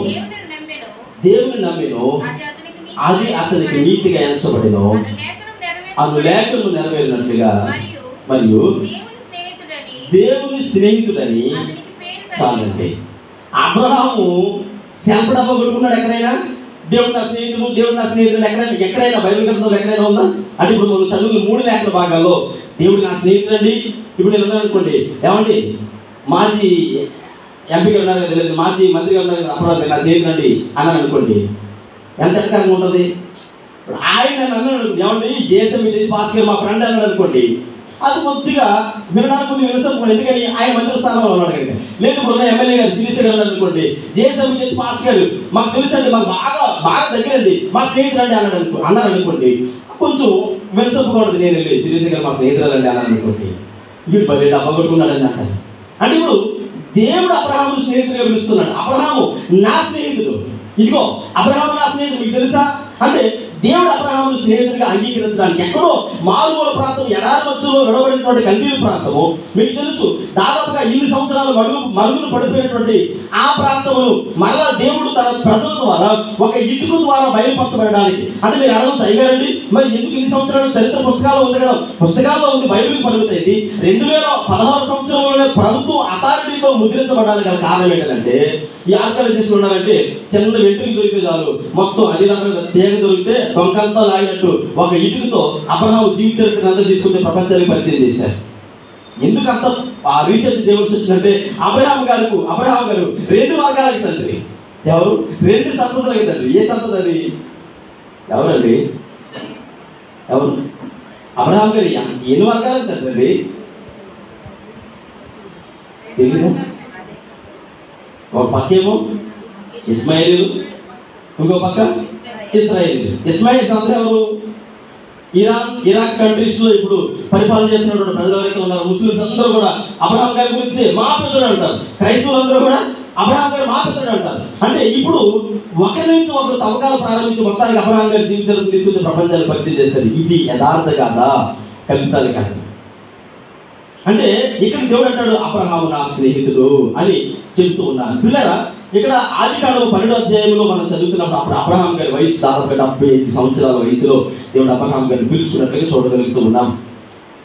దేవుని నమ్మెను, అది అతనికి నీతిగా ఎంచబడిను, అను లేఖను నెరవేరినట్లుగా, మరియు దేవుని స్నేహితుడని. చాలండి. అబ్రహాము సెల్ఫ్ డబ్బా కొట్టుకున్నాడు ఎక్కడైనా? దేవుడు నా స్నేహితుడు ఎక్కడైనా బైబిల్ గ్రంథంలో ఎక్కడైనా ఉందా? అంటే ఇప్పుడు మనం చదువులు 3 లేఖల భాగాల్లో దేవుడు నా స్నేహితుడు అండి. ఇప్పుడు నేను ఉన్నాను అనుకోండి, ఏమండి మాజీ ఎంపీ గారు ఉన్నారు కదా, లేదు మాజీ మంత్రి గారు ఉన్నారు కదా, అప్పుడు నా స్నేహితుడు అండి అన్నాను అనుకోండి, ఎంత ఎక్కగా ఉంటుంది? ఆయన అన్నాడు, ఏమండి జేసీ పాస్ గారు మా ఫ్రెండ్ అన్నాడు అనుకోండి, అది కొద్దిగా వినడానికి కొద్దిగా వినసం. ఎందుకని ఆయన మంత్రి స్థానంలో ఉన్నాడు కనుక. లేదు ఇప్పుడు ఉన్న ఎమ్మెల్యే గారు సిరీస్ గారు అనుకోండి, జేసీ పాస్ గారు మాకు తెలుసు అండి, మాకు బాగా దగ్గరండి, మా స్నేహితులు అండి అన్నారు అనుకోండి, కొంచెం వినసొప్పుగా ఉంటుంది. నేను వెళ్ళి సిరీస్ గారు మా స్నేహితులు అండి అన్నాను అనుకోండి, వీడు బలి డబ్బా కొట్టుకున్నాడని అంటారు. అంటే ఇప్పుడు దేవుడు అబ్రహాము స్నేహితుడిగా పిలుస్తున్నాడు. అబ్రహాము నా స్నేహితుడు, ఇదిగో అబ్రహాము నా స్నేహితుడు, మీకు తెలుసా అంటే దేవుడు అబ్రహామును స్నేహితుడిగా అంగీకరించడానికి ఎక్కడో మారుమూల ప్రాంతం, ఎడారి మధ్యలో విడబడినటువంటి కల్దీల ప్రాంతము మీకు తెలుసు. దాదాపుగా 8 సంవత్సరాలు మరుగున పడిపోయినటువంటి ఆ ప్రాంతమును మరలా దేవుడు తన ప్రజల ద్వారా ఒక ఇటుక ద్వారా బయలుపరచబడడానికి. అంటే మీరు అడగచ్చు, అయ్యారండి మరి ఎందుకు 2 సంవత్సరాలు చరిత్ర పుస్తకాల్లో ఉంది కదా, పుస్తకాల్లో ఉంది, బైబిల్కి పరిమితమైంది. 2016 సంవత్సరంలోనే ప్రభుత్వం అథారిటీతో ముద్రించబడడానికి గల కారణం ఏంటంటే, ఈ ఆర్కియాలజిస్టులు ఉన్నారంటే చిన్న వెంట్రుక దొరికితే చాలు మొత్తం అది తీగ దొరికితే డొంకంతా లాగినట్టు ఒక ఇటుకతో అబ్రహాము జీవిత చరిత్రను అంతా తీసుకుంటే ప్రపంచానికి పరిచయం చేశారు. ఎందుకు అంత రీసెర్చ్ చేయవలసి వచ్చిందంటే, అబ్రహాం గారు 2 వర్గాలకి తండ్రి. ఎవరు? 2 సంతతులకి తండ్రి. ఏ సంతతి అది? ఎవరండి? ఎవరు? అబ్రహాం గారు ఎన్ని వర్గాలకి తండ్రి అండి? తెలీదు. ఒక పక్కేమో ఇస్మాయిలు, ఇంకో పక్క ఇస్రాయేల్. ఇస్మాయిల్ సంతతి ఎవరు? ఇరాక్ కంట్రీస్ లో ఇప్పుడు పరిపాలన చేస్తున్నటువంటి ప్రజలు ఎవరైతే ఉన్నారో ముస్లిమ్స్ అందరూ కూడా అబ్రహాం గారి గురించి మా పితరుడు అంటారు. క్రైస్తవులందరూ కూడా అబ్రహాం గారు మా పితరుడు అంటారు. అంటే ఇప్పుడు ఒకరి నుంచి ఒకరు తవ్వకాలు ప్రారంభించి మొత్తానికి అబ్రహాం గారి జీవితాలను తీసుకుని ప్రపంచాన్ని పరిచయం చేశారు. ఇది యథార్థ కాదా, కల్పితాలు కాదు. అంటే ఇక్కడ దేవుడు అంటాడు అబ్రహాము నా స్నేహితుడు అని చెబుతూ ఉన్నాను. పిల్లరా, ఇక్కడ ఆదికాండము 12వ అధ్యాయంలో మనం చదువుతున్నప్పుడు అప్పుడు అబ్రహాం గారి వయసు దాదాపుగా 75 సంవత్సరాల వయసులో దేవుడు అబ్రహాం గారిని పిలుచుకున్నట్లుగా చూడగలుగుతూ ఉన్నాం.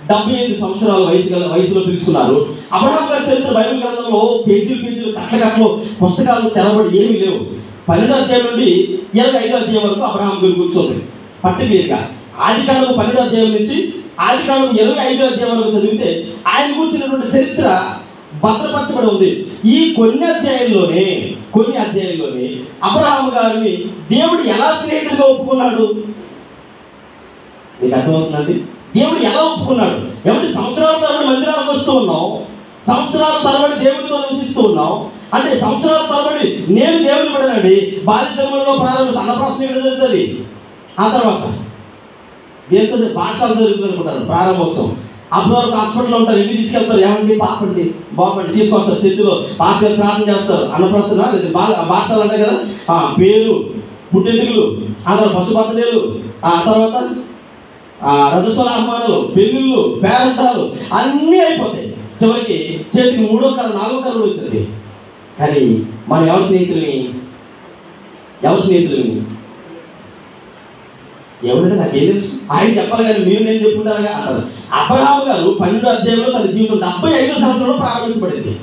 75 సంవత్సరాల వయసులో పిలుచుకున్నారు. అబ్రహాం గారి చరిత్ర బైబిల్ గ్రంథంలో పేజీలు కట్టలు పుస్తకాలు తెరబడి ఏమీ లేవు. 12వ అధ్యాయం నుండి 25వ అధ్యాయం వరకు అబ్రహాం గారి కూర్చోండి పర్టికులర్గా. ఆదికాండము 12వ అధ్యాయం నుంచి ఆదికాండం 25వ అధ్యాయం వరకు చదివితే ఆయన కూర్చున్నటువంటి చరిత్ర భద్రపరచబడి ఉంది. ఈ కొన్ని అధ్యాయంలోనే అబ్రహాం గారిని దేవుడు ఎలా స్నేహితుడిగా ఒప్పుకున్నాడు మీకు అర్థమవుతుందండి? దేవుడు ఎలా ఒప్పుకున్నాడు? ఏమంటే సంవత్సరాల తరబడి మందిరాలకు వస్తూ ఉన్నాం, సంవత్సరాల తరబడి దేవుడితో నివసిస్తూ ఉన్నాం. అంటే సంవత్సరాల తరబడి నేను దేవుడిని పడనండి. బాల్యధర్మంలో ప్రారంభించి అన్నప్రాసన ఇక్కడ జరుగుతుంది. ఆ తర్వాత దేంతో పాఠశాల జరుగుతుంది అనుకుంటారు ప్రారంభోత్సవం. అప్పుడు వరకు హాస్పిటల్లో ఉంటారు, ఇంటికి తీసుకెళ్తారు. ఏమండి పాపండి బాగుండి తీసుకొస్తారు, చర్చిలో పాస్టర్ ప్రార్థన చేస్తారు. అన్నప్రాసన లేదా పాఠశాల అంటే కదా పేరు, పుట్టెంటుకలు, ఆ తర్వాత ఫస్ట్ బర్త్డేలు, ఆ తర్వాత రజస్వల ఆహ్వానాలు, పెళ్ళిళ్ళు, పేరంటాలు అన్నీ అయిపోతాయి. చివరికి చేతికి 3వ కర్ర 4వ కర్ర వచ్చింది. కానీ మనం ఎవరి స్నేహితులని ఎవరంటే నాకేం తెలుసు, ఆయన చెప్పాలి కానీ మీరు నేను చెప్పుకుంటారుగా అంటారు. అబ్రహాము గారు 12వ అధ్యాయంలో తన జీవితం 75వ సంవత్సరంలో ప్రారంభించబడింది.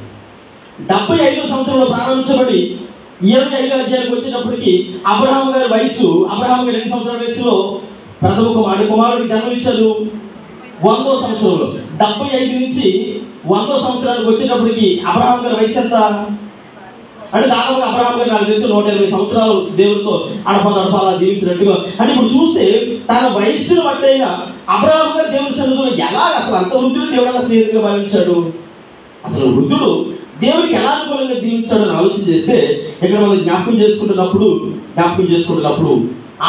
75వ సంవత్సరంలో ప్రారంభించబడి 25వ అధ్యాయానికి వచ్చేటప్పటికి అబ్రహాము గారి వయసు, అబ్రహాము గారు 2 సంవత్సరాల వయసులో ప్రథమ కుమారుడికి జన్మనిచ్చారు 100వ సంవత్సరంలో. 75 నుంచి 100వ సంవత్సరానికి వచ్చేటప్పటికి అబ్రహాం గారి వయసు ఎంత అంటే దాదాపుగా అబ్రహాం గారు నాకు తెలిసి 180 సంవత్సరాలు దేవుడితో అడపాలా జీవించినట్టుగా. అంటే ఇప్పుడు చూస్తే తన వయస్సును బట్టైనా అబ్రహాం గారు దేవుడి సన్నిధిలో ఎలా అసలు అంత వృద్ధుడు దేవుడు ఎలా స్నేహితుడిగా భావించాడు, అసలు వృద్ధుడు దేవుడికి ఎలా అనుకూలంగా జీవించాడని ఆలోచన చేస్తే ఇక్కడ మనం జ్ఞాపకం చేసుకుంటున్నప్పుడు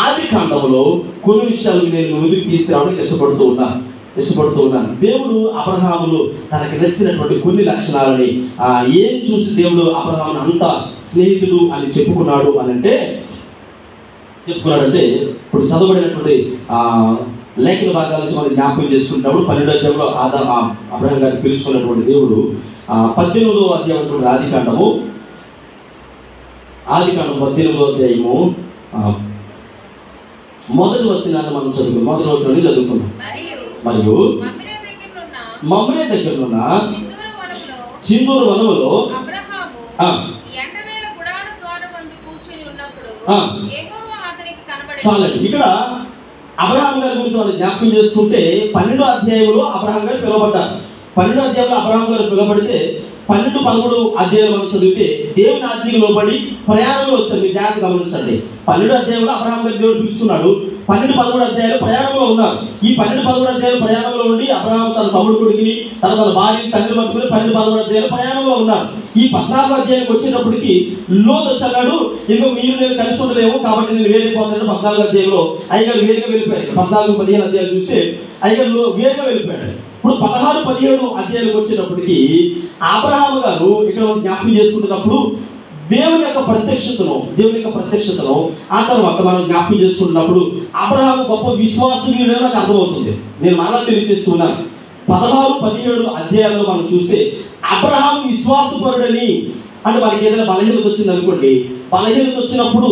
ఆది కాండంలో కొన్ని విషయాలు నేను ముందుకు తీసుకురావడానికి ఇష్టపడుతూ ఉన్నాను. దేవుడు అబ్రహాములో తనకి నచ్చినటువంటి కొన్ని లక్షణాలని ఏం చూసి దేవుడు అబ్రహామును అంత స్నేహితుడు అని చెప్పుకున్నాడంటే ఇప్పుడు చదవబడినటువంటి లేఖన భాగాల నుంచి మనం జ్ఞాపకం చేసుకుంటున్నప్పుడు 12వ అధ్యాయంలో అబ్రహాం గారిని పిలుచుకున్నటువంటి దేవుడు 18వ అధ్యాయం ఆదికాండము 18వ అధ్యాయము మొదటి వచనాన్ని మనం చదువుకుందాం. మరియు మమ్రే దగ్గరనున్న సింధూరు వనములో చాలండి. ఇక్కడ అబ్రహాం గారి గురించి మనం జ్ఞాపకం చేసుకుంటే 12వ అధ్యాయంలో అబ్రహాం గారు పిలువబడ్డారు. 12వ అధ్యాయంలో అబ్రహాం గారు పిలువబడితే 12, 13 అధ్యాయులు మనం చదివితే దేవుని ఆజ్ఞకు లోబడి ప్రయాణంలో వస్తారు. మీరు జాగ్రత్త గమనించండి. 12వ అధ్యాయంలో అబ్రహాం గారి దేవుడు పిలుచుకున్నాడు. 12, 13 అధ్యాయులు ప్రయాణంలో ఉన్నారు. ఈ 12, 13 అధ్యాయులు ప్రయాణంలో ఉండి అబ్రహాం తన తమ్ముడు కొడుకుని తన భార్యని తండ్రి పట్టుకుని 12, 13 అధ్యాయులు ప్రయాణంలో ఉన్నారు. ఈ 14వ అధ్యాయానికి వచ్చేటప్పటికి లోతు వచ్చాడు, ఇంకో మీరు నేను కలిసి ఉండలేము కాబట్టి నేను వేరైపోతాను. 14వ అధ్యాయంలో అయ్యగారు వేరుగా వెళ్ళిపోయాడు. 14, 15 అధ్యాయులు చూస్తే అయ్యగారు వేరుగా వెళ్ళిపోయాడు. ఇప్పుడు 16, 17 అధ్యాయాలకు వచ్చేటప్పటికి అబ్రహాము గారు ఇక్కడ జ్ఞాపకం చేసుకుంటున్నప్పుడు దేవుని యొక్క ప్రత్యక్షతను ఆ తర్వాత మనం జ్ఞాపకం చేసుకున్నప్పుడు అబ్రహాము గొప్ప విశ్వాసనీయుడని నాకు అర్థమవుతుంది. నేను మరలా తెలియజేస్తున్నాను. 16-17 అధ్యాయాల్లో మనం చూస్తే అబ్రహాము విశ్వాసపరుడని అంటే మనకి ఏదైనా బలహీనత వచ్చింది అనుకోండి, బలహీనత వచ్చినప్పుడు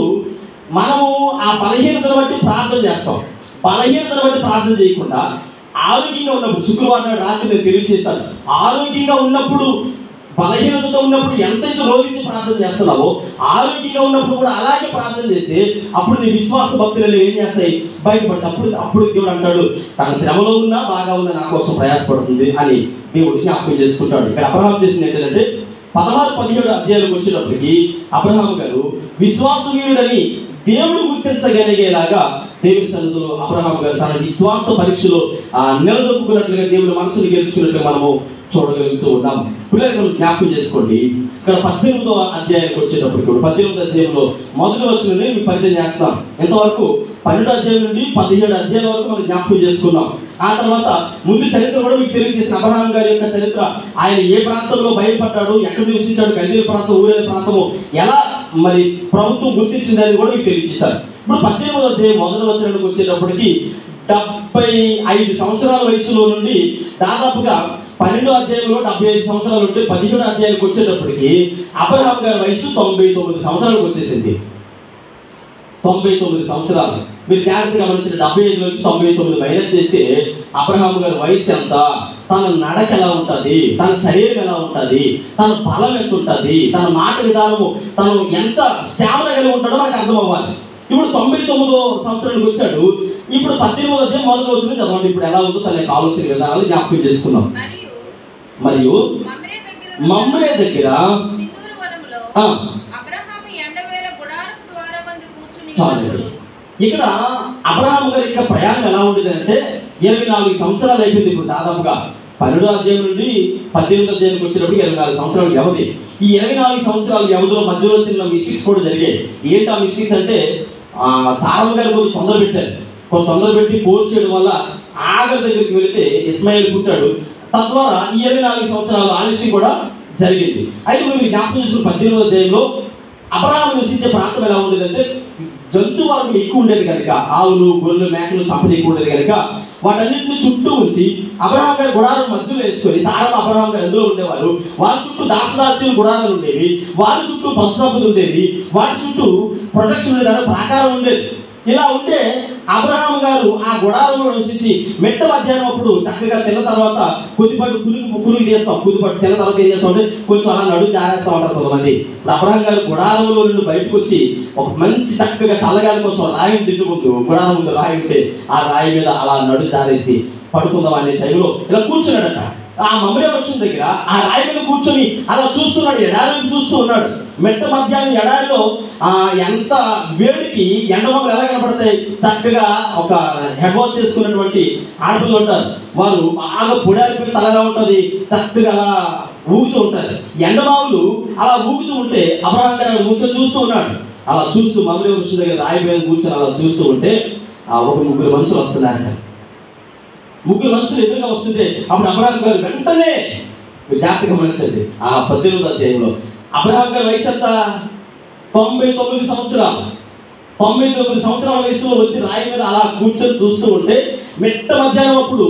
మనము ఆ బలహీనతను బట్టి ప్రార్థన చేస్తాం. బలహీనతను బట్టి ప్రార్థన చేయకుండా ఆరోగ్యంగా ఉన్నప్పుడు, శుక్రవారం నాడు రాత్రి నేను తెలియజేశాను, ఆరోగ్యంగా ఉన్నప్పుడు బలహీనతతో ఉన్నప్పుడు ఎంతైతే రోగించి ప్రార్థన చేస్తున్నావో ఆరోగ్యంగా ఉన్నప్పుడు కూడా అలాగే ప్రార్థన చేస్తే అప్పుడు నీ విశ్వాస భక్తులు ఏం చేస్తాయి, బయటపడతాయి. అప్పుడు దేవుడు అంటాడు, తన శ్రమలో ఉన్నా బాగా ఉన్నా నా కోసం ప్రయాసపడుతుంది అని దేవుడు జ్ఞాపకం చేసుకుంటాడు. ఇక్కడ అబ్రహాం చేసింది ఏంటంటే 16-17 అధ్యాయాలకు వచ్చేటప్పటికి అబ్రహాము గారు విశ్వాసవీరుడని దేవుడు గుర్తించగలిగేలాగా దేవుని సన్నిధిలో అబ్రహాము గారు తన విశ్వాస పరీక్షలో నిలదొక్కున్నట్లుగా దేవుని మనసును గెలుచుకున్నట్లుగా మనము చూడగలుగుతూ ఉన్నాం. పిల్లలు జ్ఞాపకం చేసుకోండి. ఇక్కడ 18వ అధ్యాయానికి వచ్చేటప్పటికి 18వ అధ్యాయంలో మొదటి వచనం మీకు పరిచయం చేస్తాం. ఎంతవరకు 12వ అధ్యాయం నుండి 17 అధ్యాయం వరకు మనం జ్ఞాపకం చేసుకున్నాం. ఆ తర్వాత ముందు చరిత్ర కూడా మీకు తెలియజేసిన అబ్రహాం గారి యొక్క చరిత్ర, ఆయన ఏ ప్రాంతంలో బయలుపడ్డాడు, ఎక్కడ నివసించాడు, గల్లీల ప్రాంతం, ఊరేల ప్రాంతము ఎలా మరి ప్రభుత్వం గుర్తించింది అని కూడా మీకు తెలియజేశారు. ఇప్పుడు 18వ అధ్యాయం మొదటి వచనానికి వచ్చేటప్పటికి 75 సంవత్సరాల వయసులో నుండి దాదాపుగా 12వ అధ్యాయంలో 75 సంవత్సరాలు ఉంటే 17వ అధ్యాయానికి వచ్చేటప్పటికి అబ్రహాం గారి వయసు 99 సంవత్సరాలకు వచ్చేసింది. 99 సంవత్సరాలు. మీరు జాగ్రత్తగా గమనించిన 75 నుంచి 99 మైనస్ చేస్తే అబ్రహాం గారి వయసు ఎంత, తన నడక ఎలా ఉంటుంది, తన శరీరం ఎలా ఉంటుంది, తన బలం ఎంత ఉంటుంది, తన మాట విధానము తను ఎంత స్టామినా కలిగి ఉంటాడో మనకు అర్థం అవ్వాలి. ఇప్పుడు 99వ సంవత్సరానికి వచ్చాడు. ఇప్పుడు 18వ అధ్యాయం మొదటి రోజున చదవండి. ఇప్పుడు ఎలా ఉందో తన యొక్క ఆలోచన విధానాలు జ్ఞాపకం చేసుకున్నాం. మరియు మమ్రే దగ్గర ఇక్కడ అబ్రహాము గారి యొక్క ప్రయాణం ఎలా ఉండేది అంటే 24 సంవత్సరాలు అయిపోయింది. ఇప్పుడు దాదాపుగా 12వ అధ్యాయం నుండి 18వ అధ్యాయానికి వచ్చేటప్పుడు 24 సంవత్సరాల వ్యవధి. ఈ 24 సంవత్సరాల వ్యవధిలో మధ్యలో చిన్న మిస్టేక్స్ కూడా జరిగాయి. ఏంటి ఆ మిస్టేక్స్ అంటే సారమ్మ గారు కొంచెం తొందర పెట్టారు. కొంత తొందర పెట్టి ఫోర్స్ చేయడం వల్ల ఆగర్ దగ్గరికి వెళితే ఇస్మాయిల్ పుట్టాడు. తద్వారా ఈ 24 సంవత్సరాల ఆలస్యం కూడా జరిగింది. అయితే మీరు జ్ఞాపకం చేసుకున్న 18వ అధ్యాయంలో అబ్రహాము నివసించే ప్రాంతం ఎలా ఉండేదంటే జంతు వర్గం ఎక్కువ ఉండేది కనుక, ఆవులు, గొర్రెలు, మేకలు సంపద ఎక్కువ ఉండేది కనుక వాటన్నింటినీ చుట్టూ ఉంచి అబ్రహాం గారి గుడారం మధ్యలో వేసుకొని సారమ్మ అబ్రహాం గారు అందులో ఉండేవారు. వారి చుట్టూ దాసదాస్యుల గుడారాలు ఉండేవి, వారి చుట్టూ పశు సంపద ఉండేది, వాటి చుట్టూ ప్రొటెక్షన్ ఉండేది, ప్రాకారం ఉండేది. ఇలా ఉంటే అబ్రహాం గారు ఆ గుడారంలో నివసించి మెట్ట మధ్యాహ్నం అప్పుడు చక్కగా తిన్న తర్వాత కొద్దిపాటు పురుగు తీస్తాం. కొద్దిపాటు తిన్న తర్వాత ఏం చేస్తాం అంటే కొంచెం అలా నడుము జారేస్తూ ఉంటారు కొంతమంది. అబ్రహాం గారు గుడారంలో నుండి బయటకు వచ్చి ఒక మంచి చక్కగా చల్లగాలి కోసం రాయిని తిట్టుకుంటూ, గుడారం ముందు రాయి ఉంటే ఆ రాయి మీద అలా నడుము జారేసి పడుకుందాం అనే టైంలో ఇలా కూర్చున్నాడట. ఆ మమ్రే వృక్షం దగ్గర ఆ రాయి మీద కూర్చొని అలా చూస్తున్నాడు, ఎడారిని చూస్తూ ఉన్నాడు. మెట్ట మధ్యాహ్నం ఎడారిలో ఎంత వేడికి ఎండమొక్కలు ఎలా కనపడతాయి, చక్కగా ఒక హెడ్ వాష్ చేసుకున్నటువంటి ఆడపిల్లలు ఉంటారు, వారు బాగా పొడారిపోయి తలగా ఉంటుంది, చక్కగా అలా ఊగుతూ ఉంటారు. ఎండమావులు అలా ఊగుతూ ఉంటే అబ్రహాం గారు కూర్చొని చూస్తూ ఉన్నాడు. అలా చూస్తూ మమ్రే వృక్షం దగ్గర రాయి మీద కూర్చొని అలా చూస్తూ ఉంటే ఒక 3 మనుషులు వస్తున్నారట. 3 మనుషులు ఎదురుగా వస్తుంటే అప్పుడు అబ్రహాం గారు వెంటనే జాగ్రత్తగా గమనించండి. ఆ 18వ అధ్యాయంలో అబ్రహాం గారి వయసు ఎంత, 99 సంవత్సరాలు. 99 సంవత్సరాల వయసులో వచ్చి రాయి మీద అలా కూర్చొని చూస్తూ ఉంటే మెట్ట మధ్యాహ్నం అప్పుడు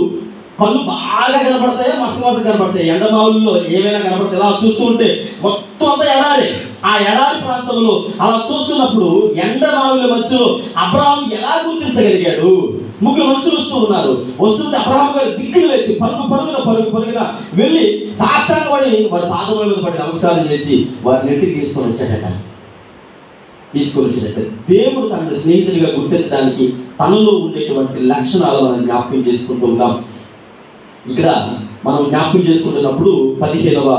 కళ్ళు బాగా కనపడతాయా, మసమస కనపడతాయి, ఎండమావుల్లో ఏమైనా కనపడతాయి. అలా చూస్తూ ఉంటే మొత్తం అంతా ఎడారి. ఆ ఎడారి ప్రాంతంలో అలా చూస్తున్నప్పుడు ఎండమావుల మధ్యలో అబ్రహాం ఎలా గుర్తించగలిగాడు? 3 మనుషులు వస్తూ ఉన్నారు. వస్తుంటే అబ్రహాం గారు దిక్కులు లేచి పరుగున వెళ్ళి సాష్టాంగపడి వారి పాదముల మీద పడి నమస్కారం చేసి వారిని ఇంటికి తీసుకొని వచ్చాడట. దేవుడు తనని స్నేహితుడిగా గుర్తించడానికి తనలో ఉండేటువంటి లక్షణాలు మనం జ్ఞాపకం చేసుకుంటూ ఉన్నాం. ఇక్కడ మనం జ్ఞాపకం చేసుకుంటున్నప్పుడు 15వ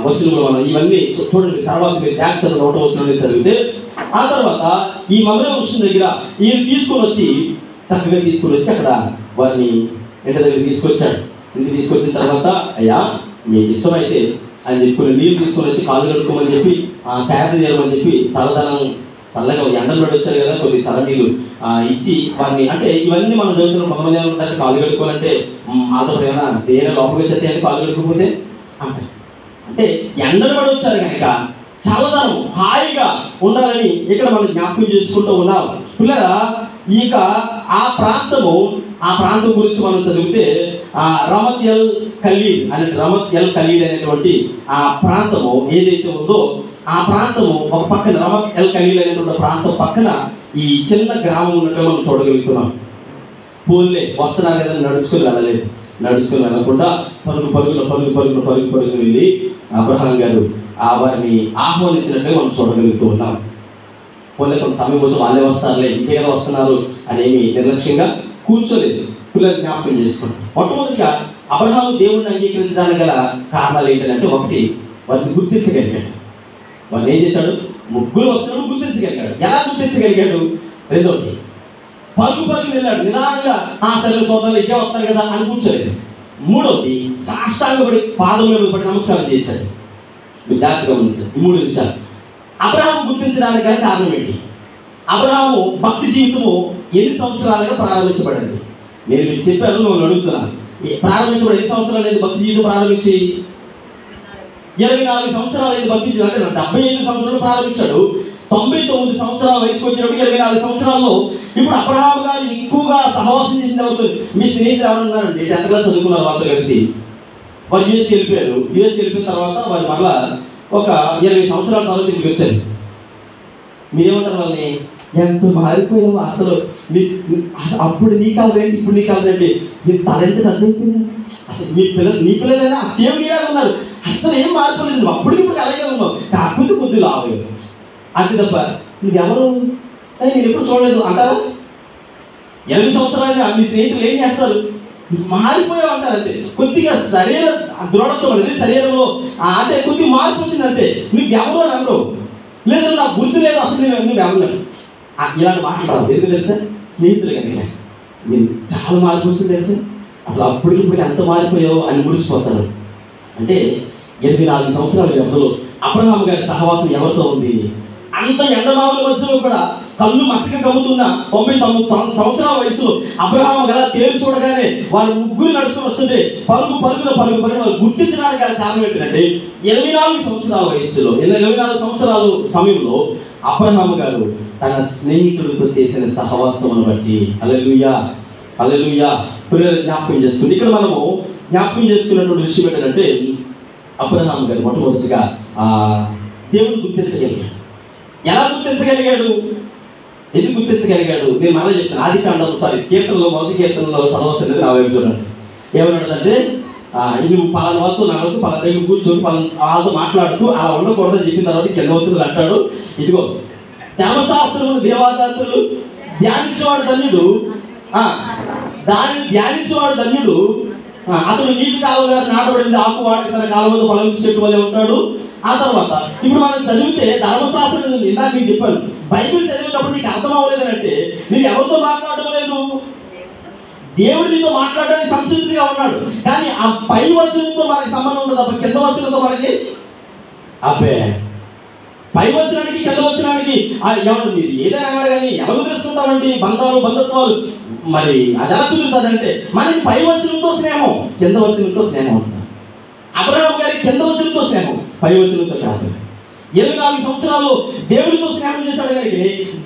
వచనంలో మనం ఇవన్నీ చూడండి. తర్వాత మీరు జాగ్రత్త 1వ వచనం చదివితే ఆ తర్వాత ఈ మమ్రే వృక్షం దగ్గర ఈయన చక్కగా తీసుకొని వచ్చి అక్కడ వారిని ఇంటి దగ్గర తీసుకొచ్చాడు. ఇంటికి తీసుకొచ్చిన తర్వాత అయ్యా మీకు ఇష్టమైతే ఆయన చెప్పి నీళ్ళు తీసుకొని వచ్చి కాళ్ళు కడుక్కోమని చెప్పి చేత చేయమని చెప్పి చల్లగా ఎండలు పడి వచ్చారు కదా, కొద్ది చల్ల నీళ్ళు ఇచ్చి వారిని, అంటే ఇవన్నీ మనం చదువుతున్నాం. కొంతమంది ఏమంటారు కాళ్ళు కడుక్కోవాలంటే మాతో ఏమైనా దేని లోపలికి వచ్చేది అని కాళ్ళు కడుక్కోపోతే అంటే ఎండలు పడి వచ్చారు కనుక చల్లదనం, హాయిగా ఉండాలని ఇక్కడ మనం జ్ఞాపకం చేసుకుంటూ ఉన్నాం. పిల్లరా, ఇక ఆ ప్రాంతం గురించి మనం చదివితే రమత్ ఎల్ ఖలీల్ అనేటువంటి ఆ ప్రాంతము ఏదైతే ఉందో ఆ ప్రాంతము ఒక పక్కన రమత్ ఎల్ ఖలీల్ అనేటువంటి ప్రాంతం పక్కన ఈ చిన్న గ్రామం ఉన్నట్టు మనం చూడగలుగుతున్నాం. పోన్లే వస్తున్నారు కదా, నడుచుకుని వెళ్ళలేదు. నడుచుకుని వెళ్ళకుండా పరుగు వెళ్ళి అబ్రహాం గారు వారిని ఆహ్వానించినట్టుగా మనం చూడగలుగుతూ ఉన్నాం. పోలే కొంత సమయం పోతే వాళ్ళే వస్తారులే, ఇంకేదో వస్తున్నారు అనేమి నిర్లక్ష్యంగా కూర్చోలేదు. పిల్లలు జ్ఞాపకం చేసుకోండి. మొట్టమొదటిగా అబ్రహాము దేవుడిని అంగీకరించడానికి గల కారణాలు ఏంటంటే, ఒకటి వారిని గుర్తించగలిగాడు. వారిని ఏం చేశాడు? ముగ్గురు వస్తున్నప్పుడు గుర్తించగలిగాడు. ఎలా గుర్తించగలిగాడు? రెండోది, పరుగు వెళ్ళాడు. నిదానంగా సరే సోదరులు ఇట్లా వస్తారు కదా అని కూర్చోలేదు. మూడవది, సాష్టాంగపడి పాదముల పడి నమస్కారం చేశాడు. మీరు జాగ్రత్తగా గమనించారు ఈ మూడు విషయాలు. అబ్రహాము గుర్తించడానికి గల కారణం ఏంటి? అబ్రహాము భక్తి జీవితము ఎన్ని సంవత్సరాలుగా ప్రారంభించబడింది? నేను మీకు చెప్పాను, నువ్వు అడుగుతున్నాను. ప్రారంభించబడి ఎన్ని సంవత్సరాలు అయింది భక్తి జీవితం ప్రారంభించి? 24 సంవత్సరాలు అయింది భక్తి జీవితం. అంటే 75 సంవత్సరాలు ప్రారంభించాడు. 99 సంవత్సరాల వయసుకు వచ్చినప్పుడు 24 సంవత్సరాల్లో ఇప్పుడు అబ్రహాము గారు ఎక్కువగా సహవాసం చేసింది అవుతుంది. మీ స్నేహితులు ఎవరున్నారండి 10th క్లాస్ చదువుకున్నారు, వాళ్ళతో కలిసి వారు యూఎస్ వెళ్ళిపోయారు. యూఎస్ వెళ్ళిపోయిన తర్వాత వారు మరలా ఒక 20 సంవత్సరాల తర్వాత ఇంటికి వచ్చారు. మీరేమంటారు వాళ్ళని? ఎంత మారిపోయావు అసలు, అప్పుడు నీ కాలండి ఇప్పుడు నీ కాలండి, నీ తలెంత అర్థమైపోయింది. అసలు నీ పిల్లలైనా సేమ్ నీలాగా ఉన్నారు, అసలు ఏం మారిపోలేదు, అప్పుడు ఇప్పుడు అలాగే ఉన్నావు, కాకపోతే కొద్దిగా లావు అంతే తప్ప నీకెవరు నేను ఎప్పుడు చూడలేదు అంటారా? 20 సంవత్సరాలుగా మీ స్నేహితులు ఏం చేస్తారు? మారిపోయావు అంటారు అంతే. కొద్దిగా శరీర దృఢత్వం అనేది శరీరంలో అంటే కొద్దిగా మార్పు వచ్చింది అంతే. నీకు ఎవరు అని అందరూ లేదు, నాకు గుర్తు లేదు అసలు నువ్వు ఎవరు ఇలాంటి మాట్లాడాలి. ఎందుకు తెలుసా? స్నేహితులు కానీ మీరు చాలా మార్పు వస్తుంది తెలుసా, అసలు అప్పటికిప్పుడు ఎంత మారిపోయావు అని ముడిసిపోతారు. అంటే 24 సంవత్సరాల వ్యవధిలో అబ్రహాము గారి సహవాసం ఎవరితో ఉంది? అంత ఎండమావుల మధ్యలో కూడా కళ్ళు మసక కమ్ముతున్న 99 సంవత్సరాల వయసులో అబ్రహాము గల తేరు చూడగానే వాళ్ళు ముగ్గురు నడుచుకుని వస్తుంటే పరుగున గుర్తించడానికి గల కారణం ఏంటంటే 24 సంవత్సరాల వయసులో 24 సంవత్సరాల సమయంలో అబ్రహాము గారు తన స్నేహితుడితో చేసిన సహవాసమును బట్టి హల్లెలూయా పిల్లలు జ్ఞాపకం చేస్తుంది. ఇక్కడ మనము జ్ఞాపకం చేసుకున్నటువంటి విషయం ఏంటంటే, అబ్రహాము గారు మొట్టమొదటిగా దేవుని గుర్తించగలిగాడు. ఎలా గుర్తించగలిగాడు? ఎందుకు గుర్తించగలిగాడు? నేను మళ్ళీ చెప్తాను. కీర్తనలో మొదటి కీర్తనలో చదవస్తుంది. నా వైపు చూడండి. ఏమన్నాడంటే, నువ్వు పలానా వాళ్ళతో నడవకు, పలానా దగ్గర కూర్చొని వాళ్ళతో మాట్లాడుతూ అలా ఉండకూడదని చెప్పిన తర్వాత కింద వచ్చింది అంటాడు. ఇదిగో ధర్మశాస్త్రమును దేవాదాతులు ధ్యానించేవాడు ధన్యుడు, దానిని ధ్యానించేవాడు ధన్యుడు, అతడు నీటి కాలువగా నాటబడింది ఆకు వాడక తన కాలువలో ఫలించే చెట్టు వలె ఉంటాడు. ఆ తర్వాత ఇప్పుడు మనం చదివితే ధర్మశాస్త్రం ఇందాక మీకు చెప్పాను, బైబిల్ చదివేటప్పుడు నీకు అర్థం అవ్వలేదు అంటే నీకు ఎవరితో మాట్లాడడం లేదు, దేవుడు నీతో మాట్లాడడానికి సంసిద్ధంగా ఉన్నాడు. కానీ ఆ పై వచనంతో మనకి సంబంధం ఉండదు తప్ప కింద వచనంతో మనకి పై వచనానికి కింద వచనానికి ఎవరు మీరు ఏదైనా కానీ ఎవరు తెలుసుకుంటామండి బంధుత్వాలు మరి అది ఎలా కుదురుతుందంటే మనకి పై వచనంతో స్నేహం, కింద వచనంతో స్నేహం ఉంటుంది. అబ్రహాము గారికి కింద వచనంతో స్నేహం, పై వచనంతో కాదు. 24 సంవత్సరాలు దేవుడితో స్నేహం చేశాడు కనుక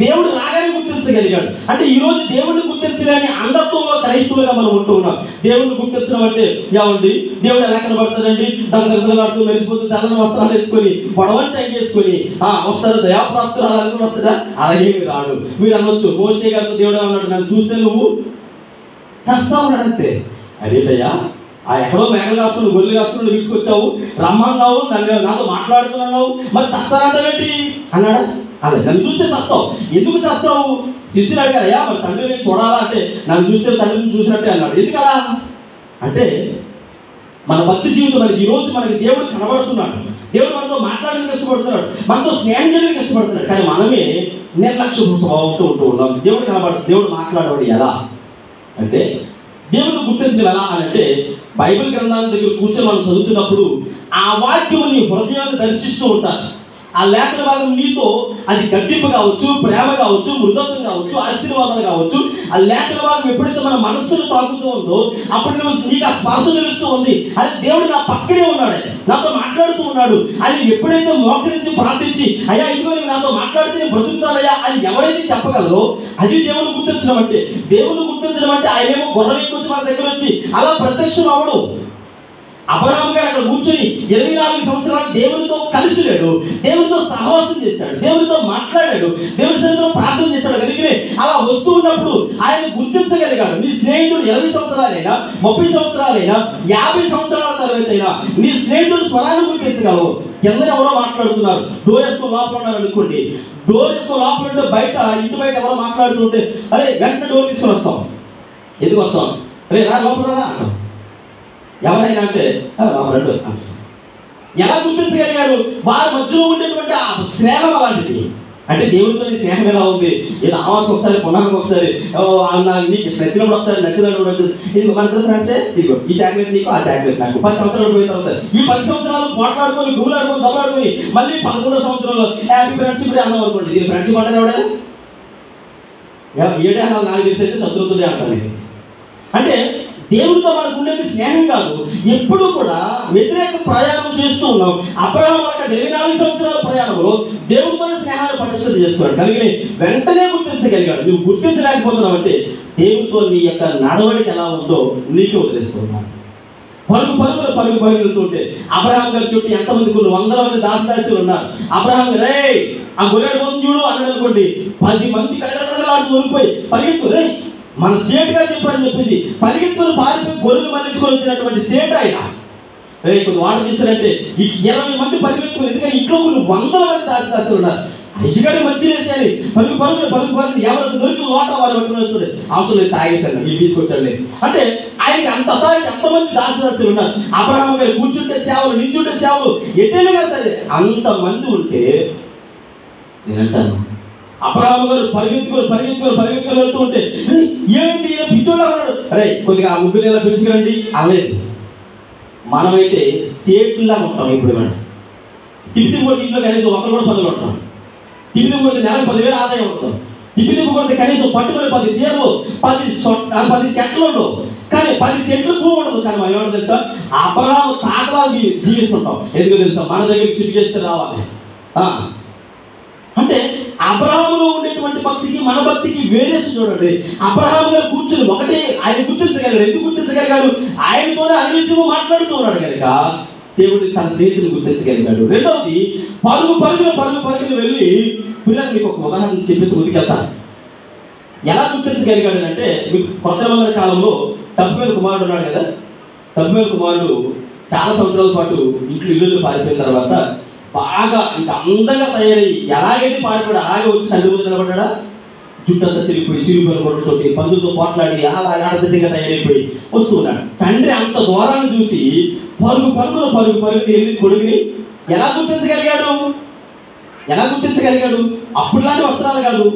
దేవుడు రాగానే గుర్తించగలిగాడు. అంటే ఈరోజు దేవుడిని గుర్తించలేని అంధత్వంలో క్రైస్తవులుగా మనం ఉంటూ ఉన్నాం. దేవుడిని గుర్తించడం అంటే ఏమండి, దేవుడు ఎలా కనబడతాడండి, దగ్గరలాడుతూ మెరిసిపోతూ తెల్లని వస్త్రాలు వేసుకొని పొడవంటి టైం చేసుకొని వస్తారు, దయాప్రాప్తులు అనుకుని వస్తాడా? అలాగే మీరు రాడు. మీరు అనొచ్చు, మోషే గారితో దేవుడు అన్నాడు, నన్ను చూస్తే నువ్వు చస్తా ఉన్నాడు అంతే. అదేటయ్యా, ఎక్కడో మేకలు కాసుకుని గొర్రెలు కాసుకుని తీసుకొచ్చావు, రమ్మన్నావు, నాతో మాట్లాడుతున్నావు, మరి చస్తానంటావేంటి అన్నాడా? అలా నన్ను చూస్తే చస్తావు, ఎందుకు చస్తావు? శిష్యులు అడిగారయ్యా, మరి తండ్రిని చూడాలా అంటే నన్ను చూస్తే తండ్రిని చూసినట్టే అన్నాడు. ఎందుకలా అంటే మన భక్తి జీవితం అనేది ఈరోజు మనకి దేవుడు కనబడుతున్నాడు, దేవుడు మనతో మాట్లాడడానికి కష్టపడుతున్నాడు, మనతో స్నేహం చేయడానికి కష్టపడుతున్నాడు. కానీ మనమే నిర్లక్ష్య స్వభావంతో ఉంటూ ఉన్నాం. దేవుడు మాట్లాడేవాడు ఎలా అంటే, దేవుడు గుర్తించడం ఎలా అని అంటే, బైబిల్ గ్రంథాన్ని దగ్గర కూర్చొని మనం చదువుతున్నప్పుడు ఆ వాక్యం నీ హృదయాన్ని దర్శిస్తూ ఉంటారు. ఆ లేఖన భాగం నీతో అది గట్టింపు కావచ్చు, ప్రేమ కావచ్చు, మృదత్వం కావచ్చు, ఆశీర్వాదాలు కావచ్చు. ఆ లేఖన భాగం ఎప్పుడైతే మన మనస్సును తాకుతూ ఉందో అప్పుడు నీకు ఆ స్పర్శ తెలుస్తూ ఉంది. అది దేవుడు నా పక్కనే ఉన్నాడు, నాతో మాట్లాడుతూ ఉన్నాడు. ఉన్నాడు అని ఎప్పుడైతే మోకరించి ప్రార్థించి అయ్యా ఇదిగో నువ్వు నాతో మాట్లాడితే నేను బ్రతుకుతానయ్యా అని ఎవరైతే చెప్పగలరో అది దేవుని గుర్తించడం అంటే. దేవుని గుర్తించడం అంటే ఆయనేమో గుర్రం ఎక్కొచ్చి మన దగ్గర వచ్చి అలా ప్రత్యక్షం అవడు. అబ్రహాము గారు అక్కడ కూర్చొని 24 సంవత్సరాలు దేవునితో కలిసి లేడు, దేవునితో సహవాసం చేశాడు, దేవునితో మాట్లాడాడు, దేవుని సన్నిధిలో ప్రార్థన చేశాడు. కనుకనే అలా వస్తూ ఉన్నప్పుడు ఆయన గుర్తించగలిగాడు. నీ స్నేహితుడు 20 సంవత్సరాలైనా 30 సంవత్సరాలైనా 50 సంవత్సరాల తర్వాత అయినా నీ స్నేహితుడు స్వరాన్ని గుర్తించగలవు. కింద ఎవరో మాట్లాడుతున్నారు, డోర్ వేసుకొని లోపల ఉన్నారు అనుకోండి, డోర్ వేసుకొని లోపల ఉంటే బయట ఇంటి బయట ఎవరో మాట్లాడుతుంటే అరే వెంటనే డోర్ తీసుకొని వస్తాం. ఎందుకు వస్తాం? అరే రా లోపల రా అంటాం. ఎవరైనా అంటే రెండు ఎలా గుర్తించగలిగారు? వారి మధ్యలో ఉండేటువంటి ఆ స్నేహం అలాంటిది. అంటే దేవుడితో నీ స్నేహం ఎలా ఉంది? ఏదో ఆవాసం ఒకసారి కొన్నానికి ఒకసారి నీకు నచ్చినప్పుడు ఒకసారి నచ్చినప్పుడు ఇది మన ఫ్రెండ్సే ఇదిగో ఈ చాక్లెట్ నీకు ఆ చాక్లెట్ నాకు 10 సంవత్సరాలు పోయిన తర్వాత ఈ 10 సంవత్సరాలు పోట్లాడుకొని గుమ్లాడుకొని దమ్మాడుకొని మళ్ళీ 11వ సంవత్సరంలో హ్యాపీ ఫ్రెండ్షిప్ అన్నాం అనుకోండి. ఇది ఫ్రెండ్షిప్ అంటారు ఎవడైనా? 7 నాకు తెలిసి అయితే శత్రువుతుండే అంటాను. అంటే దేవుడితో మనకు ఉండేది స్నేహం కాదు, ఎప్పుడు కూడా వ్యతిరేక ప్రయాణం చేస్తూ ఉన్నాం. అబ్రహాము 24 సంవత్సరాల ప్రయాణంలో దేవుడితోనే స్నేహాన్ని పటిష్టత చేసుకున్నాడు. కానీ వెంటనే గుర్తించగలిగాడు. నువ్వు గుర్తించలేకపోతున్నావు అంటే దేవుడితో నీ యొక్క నడవడిక ఎలా ఉందో నీకే వదిలేస్తున్నాను. పరుగుతుంటే అబ్రహాం గారి చుట్టూ ఎంతమంది 100 మంది దాసదాసులు ఉన్నారు. అబ్రహాం రే ఆ గొర్రెడు పోతుంది చూడు అన్నాడు అనుకోండి, 10 మంది కడగడలాంటి వణికిపోయి పరిగెత్తు రే మన సేటు గారు చెప్పారని చెప్పేసి పరిగెత్తులు పారిపోయి గొర్రెలు మళ్ళించుకొని వచ్చినటువంటి సేటు ఆయన. రే కొన్ని వాటర్ తీస్తారంటే 20 మంది పరిగెత్తుకుని, ఎందుకంటే ఇంట్లో కొన్ని 100 మంది దాసదాసులు ఉన్నారు. అయ్యగారి మంచి వేసేయాలి పరుగు ఎవరికి దొరికి లోట వారు పట్టుకుని వస్తుంది. అవసరం లేదు తాగేశాను వీళ్ళు తీసుకొచ్చాడు. అంటే ఆయనకి అంతమంది దాసదాసులు ఉన్నారు. అబ్రహాము గారు కూర్చుంటే సేవలు, నిల్చుంటే సేవలు, ఎటైనా సరే అంతమంది ఉంటే నేనంటాను అబ్రహాము గారు పరిగెత్తుకొని వెళ్తూ ఉంటే ఏమైంది పిచ్చోళ్ళ ఉన్నాడు, అరే కొద్దిగా ఆ ముగ్గురు నెల పిలుచుకురండి అనలేదు. మనమైతే సేట్లా ఉంటాం. ఇప్పుడు తిప్పి కొట్టి ఇంట్లో కనీసం ఒకరు కూడా 10 ఉంటాం. తిప్పి కొడితే నెలకు 10,000 ఆదాయం ఉంటుంది. తిప్పి కొడితే కనీసం పట్టుకుని 10 చీరలు 10 సెట్లు ఉండవు, కానీ 10 సెట్లు భూమి ఉండదు. కానీ మనం ఏమన్నా తెలుసా, అబ్రహాము తాతలా జీవిస్తుంటాం. ఎందుకు తెలుసా, మన దగ్గరికి చిటికేస్తే రావాలి. అంటే అబ్రహాములో ఉండేటువంటి భక్తికి మన భక్తికి వేరేసి చూడండి. అబ్రహాము గారు కూర్చుని ఒకటే ఆయన గుర్తించగలిగాడు. ఎందుకు గుర్తించగలిగాడు? ఆయనతోనే అన్నిటిలో మాట్లాడుతూ ఉన్నాడు కనుక దేవుడు తన స్నేహితుని గుర్తించగలిగాడు. రెండవది పరుగులు వెళ్ళి పిల్లలు మీకు ఒక ఉదాహరణ చెప్పేసి ముందుకెళ్తాను. ఎలా గుర్తించగలిగాడు అంటే, మీకు కొత్త మందిర కాలంలో తప్పిమేలు కుమారుడు ఉన్నాడు కదా. తప్పిమేలు కుమారుడు చాలా సంవత్సరాల పాటు ఇల్లు పారిపోయిన తర్వాత బాగా ఇంకా అందంగా తయారయ్యి ఎలాగైతే పారిపోయాడు అలాగే వచ్చి తండ్రి ముందు నిలబడ్డా. జుట్టంతా సిరిపోయిన గొడవలతోటి పందులతో పోట్లాడి అలా ఆడదిగా తయారైపోయి వస్తూ ఉన్నాడు. తండ్రి అంత దూరాన్ని చూసి పరుగు వెళ్ళి కొడుకుని ఎలా గుర్తించగలిగాడు? అప్పుడులాంటి వస్త్రాలు కాదు,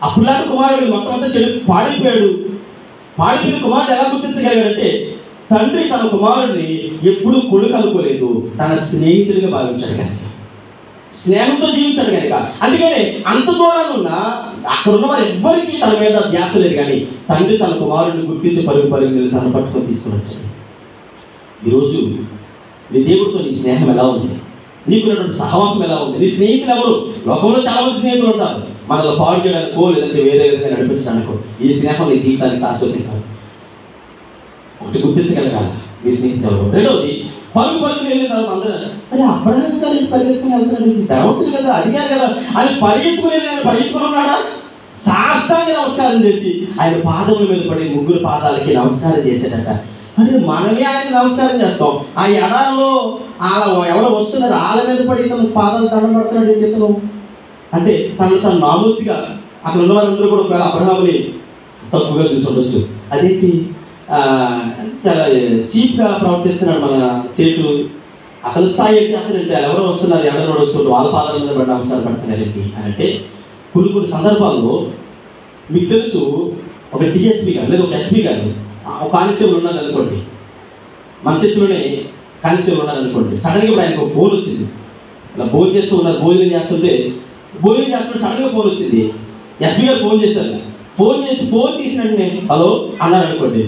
అప్పుడులాంటి కుమారుడు మొత్తం అంతా చెడు పాడిపోయిన కుమారుడు ఎలా గుర్తించగలిగాడంటే, తండ్రి తన కుమారుడిని ఎప్పుడు కొడుకు అనుకోలేదు, తన స్నేహితుడిగా భావించాడు కనుక, స్నేహంతో జీవించాడు కనుక. అందుకనే అంత దూరాన్ని ఉన్న అక్కడ ఉన్న వారు ఎవ్వరికీ తన మీద ధ్యాస లేదు. కానీ తండ్రి తన కుమారుడిని గుర్తించి పరుగు తను పట్టుకొని తీసుకుని వచ్చాడు. ఈరోజు నీ దేవుడితో నీ స్నేహం ఎలా ఉంది? నీకున్నటువంటి సహవాసం ఎలా ఉంది? నీ స్నేహితులు ఎవరు? లోకంలో చాలా మంది స్నేహితులు ఉంటారు, మనలో పాడు చేయడానికో లేదంటే వేరే విధంగా నడిపించడానికో. ఈ స్నేహం నీ జీవితానికి శాశ్వతం కాదు. ఒకటి గుర్తించగలగాలి మీ స్నేహితులు. రెండవది పరుగు వెళ్ళిన తర్వాత అందరూ అరే అబ్రహాం గారు పరిగెత్తుకుని వెళ్తున్నాడు, ధనవంతుడు కదా, అడిగారు కదా అని పరిగెత్తుకుని ఉన్నాడా? సాష్టాంగ నమస్కారం చేసి ఆయన పాదముల మీద పడి 3 పాదాలకి నమస్కారం చేసేటట. అంటే మనమే ఆయన నమస్కారం చేస్తాం. ఆ ఎడారిలో ఎవరో వస్తున్నారు, వాళ్ళ మీద పడి తన పాదాలు దండం పడుతున్నాడు. ఏం చెప్తున్నావు అంటే తను మామూలుగా అక్కడ ఉన్న వాళ్ళందరూ కూడా ఒకవేళ అబ్రహాముని తప్పుగా చూసి ఉండొచ్చు. అదేంటి చాలా చీప్గా ప్రవర్తిస్తున్నాడు మన సేటు, అతని స్థాయి ఏంటి, అతనంటే ఎవరో వస్తున్నారు, ఎవరో వస్తుంటారు, వాళ్ళ పాదాల మీద పడి నమస్కారం పడుతున్నారు ఏంటి అని అంటే, కొన్ని సందర్భాల్లో మీకు తెలుసు, ఒక డిఎస్పీ గారు లేదా ఒక ఎస్పీ గారు ఒక కానిస్టేబుల్ ఉన్నారు అనుకోండి, మన చర్చిలోనే కానిస్టేబుల్ ఉన్నారు అనుకోండి. సడన్గా ఇప్పుడు ఆయనకు ఫోన్ వచ్చింది, ఇలా భోజనం చేస్తుంటే సడన్గా ఫోన్ వచ్చింది. ఎస్పీ గారు ఫోన్ చేశారు. ఫోన్ తీసిన వెంటనే హలో అన్నారు అనుకోండి.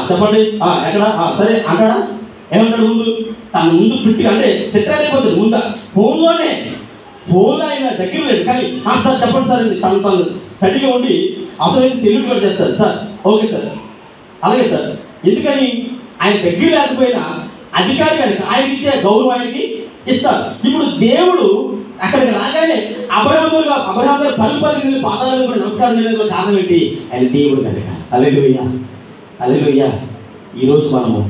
చెప్పండి ఎక్కడ, సరే అంటాడా? ఏమంటాడు ముందు తన ముందు ఫిట్గా అంటే సెట్ అయిపోతుంది ముందు ఫోన్లో ఆయన దగ్గర లేదు కానీ సార్ చెప్పండి సార్ తను స్టడీగా ఉండి అవసరమైతే సెల్యూట్ కూడా చేస్తారు. సార్ ఓకే సార్ అలాగే సార్. ఎందుకని ఆయన దగ్గర లేకపోయినా అధికారి గారికి ఆయనకి ఇచ్చే గౌరవం ఆయనకి ఇస్తారు. ఇప్పుడు దేవుడు అక్కడికి రాగానే అబ్రహాము గారు పలుపరి పాదాల మీద కూడా నమస్కారం చేయడానికి కారణం ఏంటి? ఆయన దేవుడు కనుక. హల్లెలూయా హల్లెలూయా. ఈరోజు మనము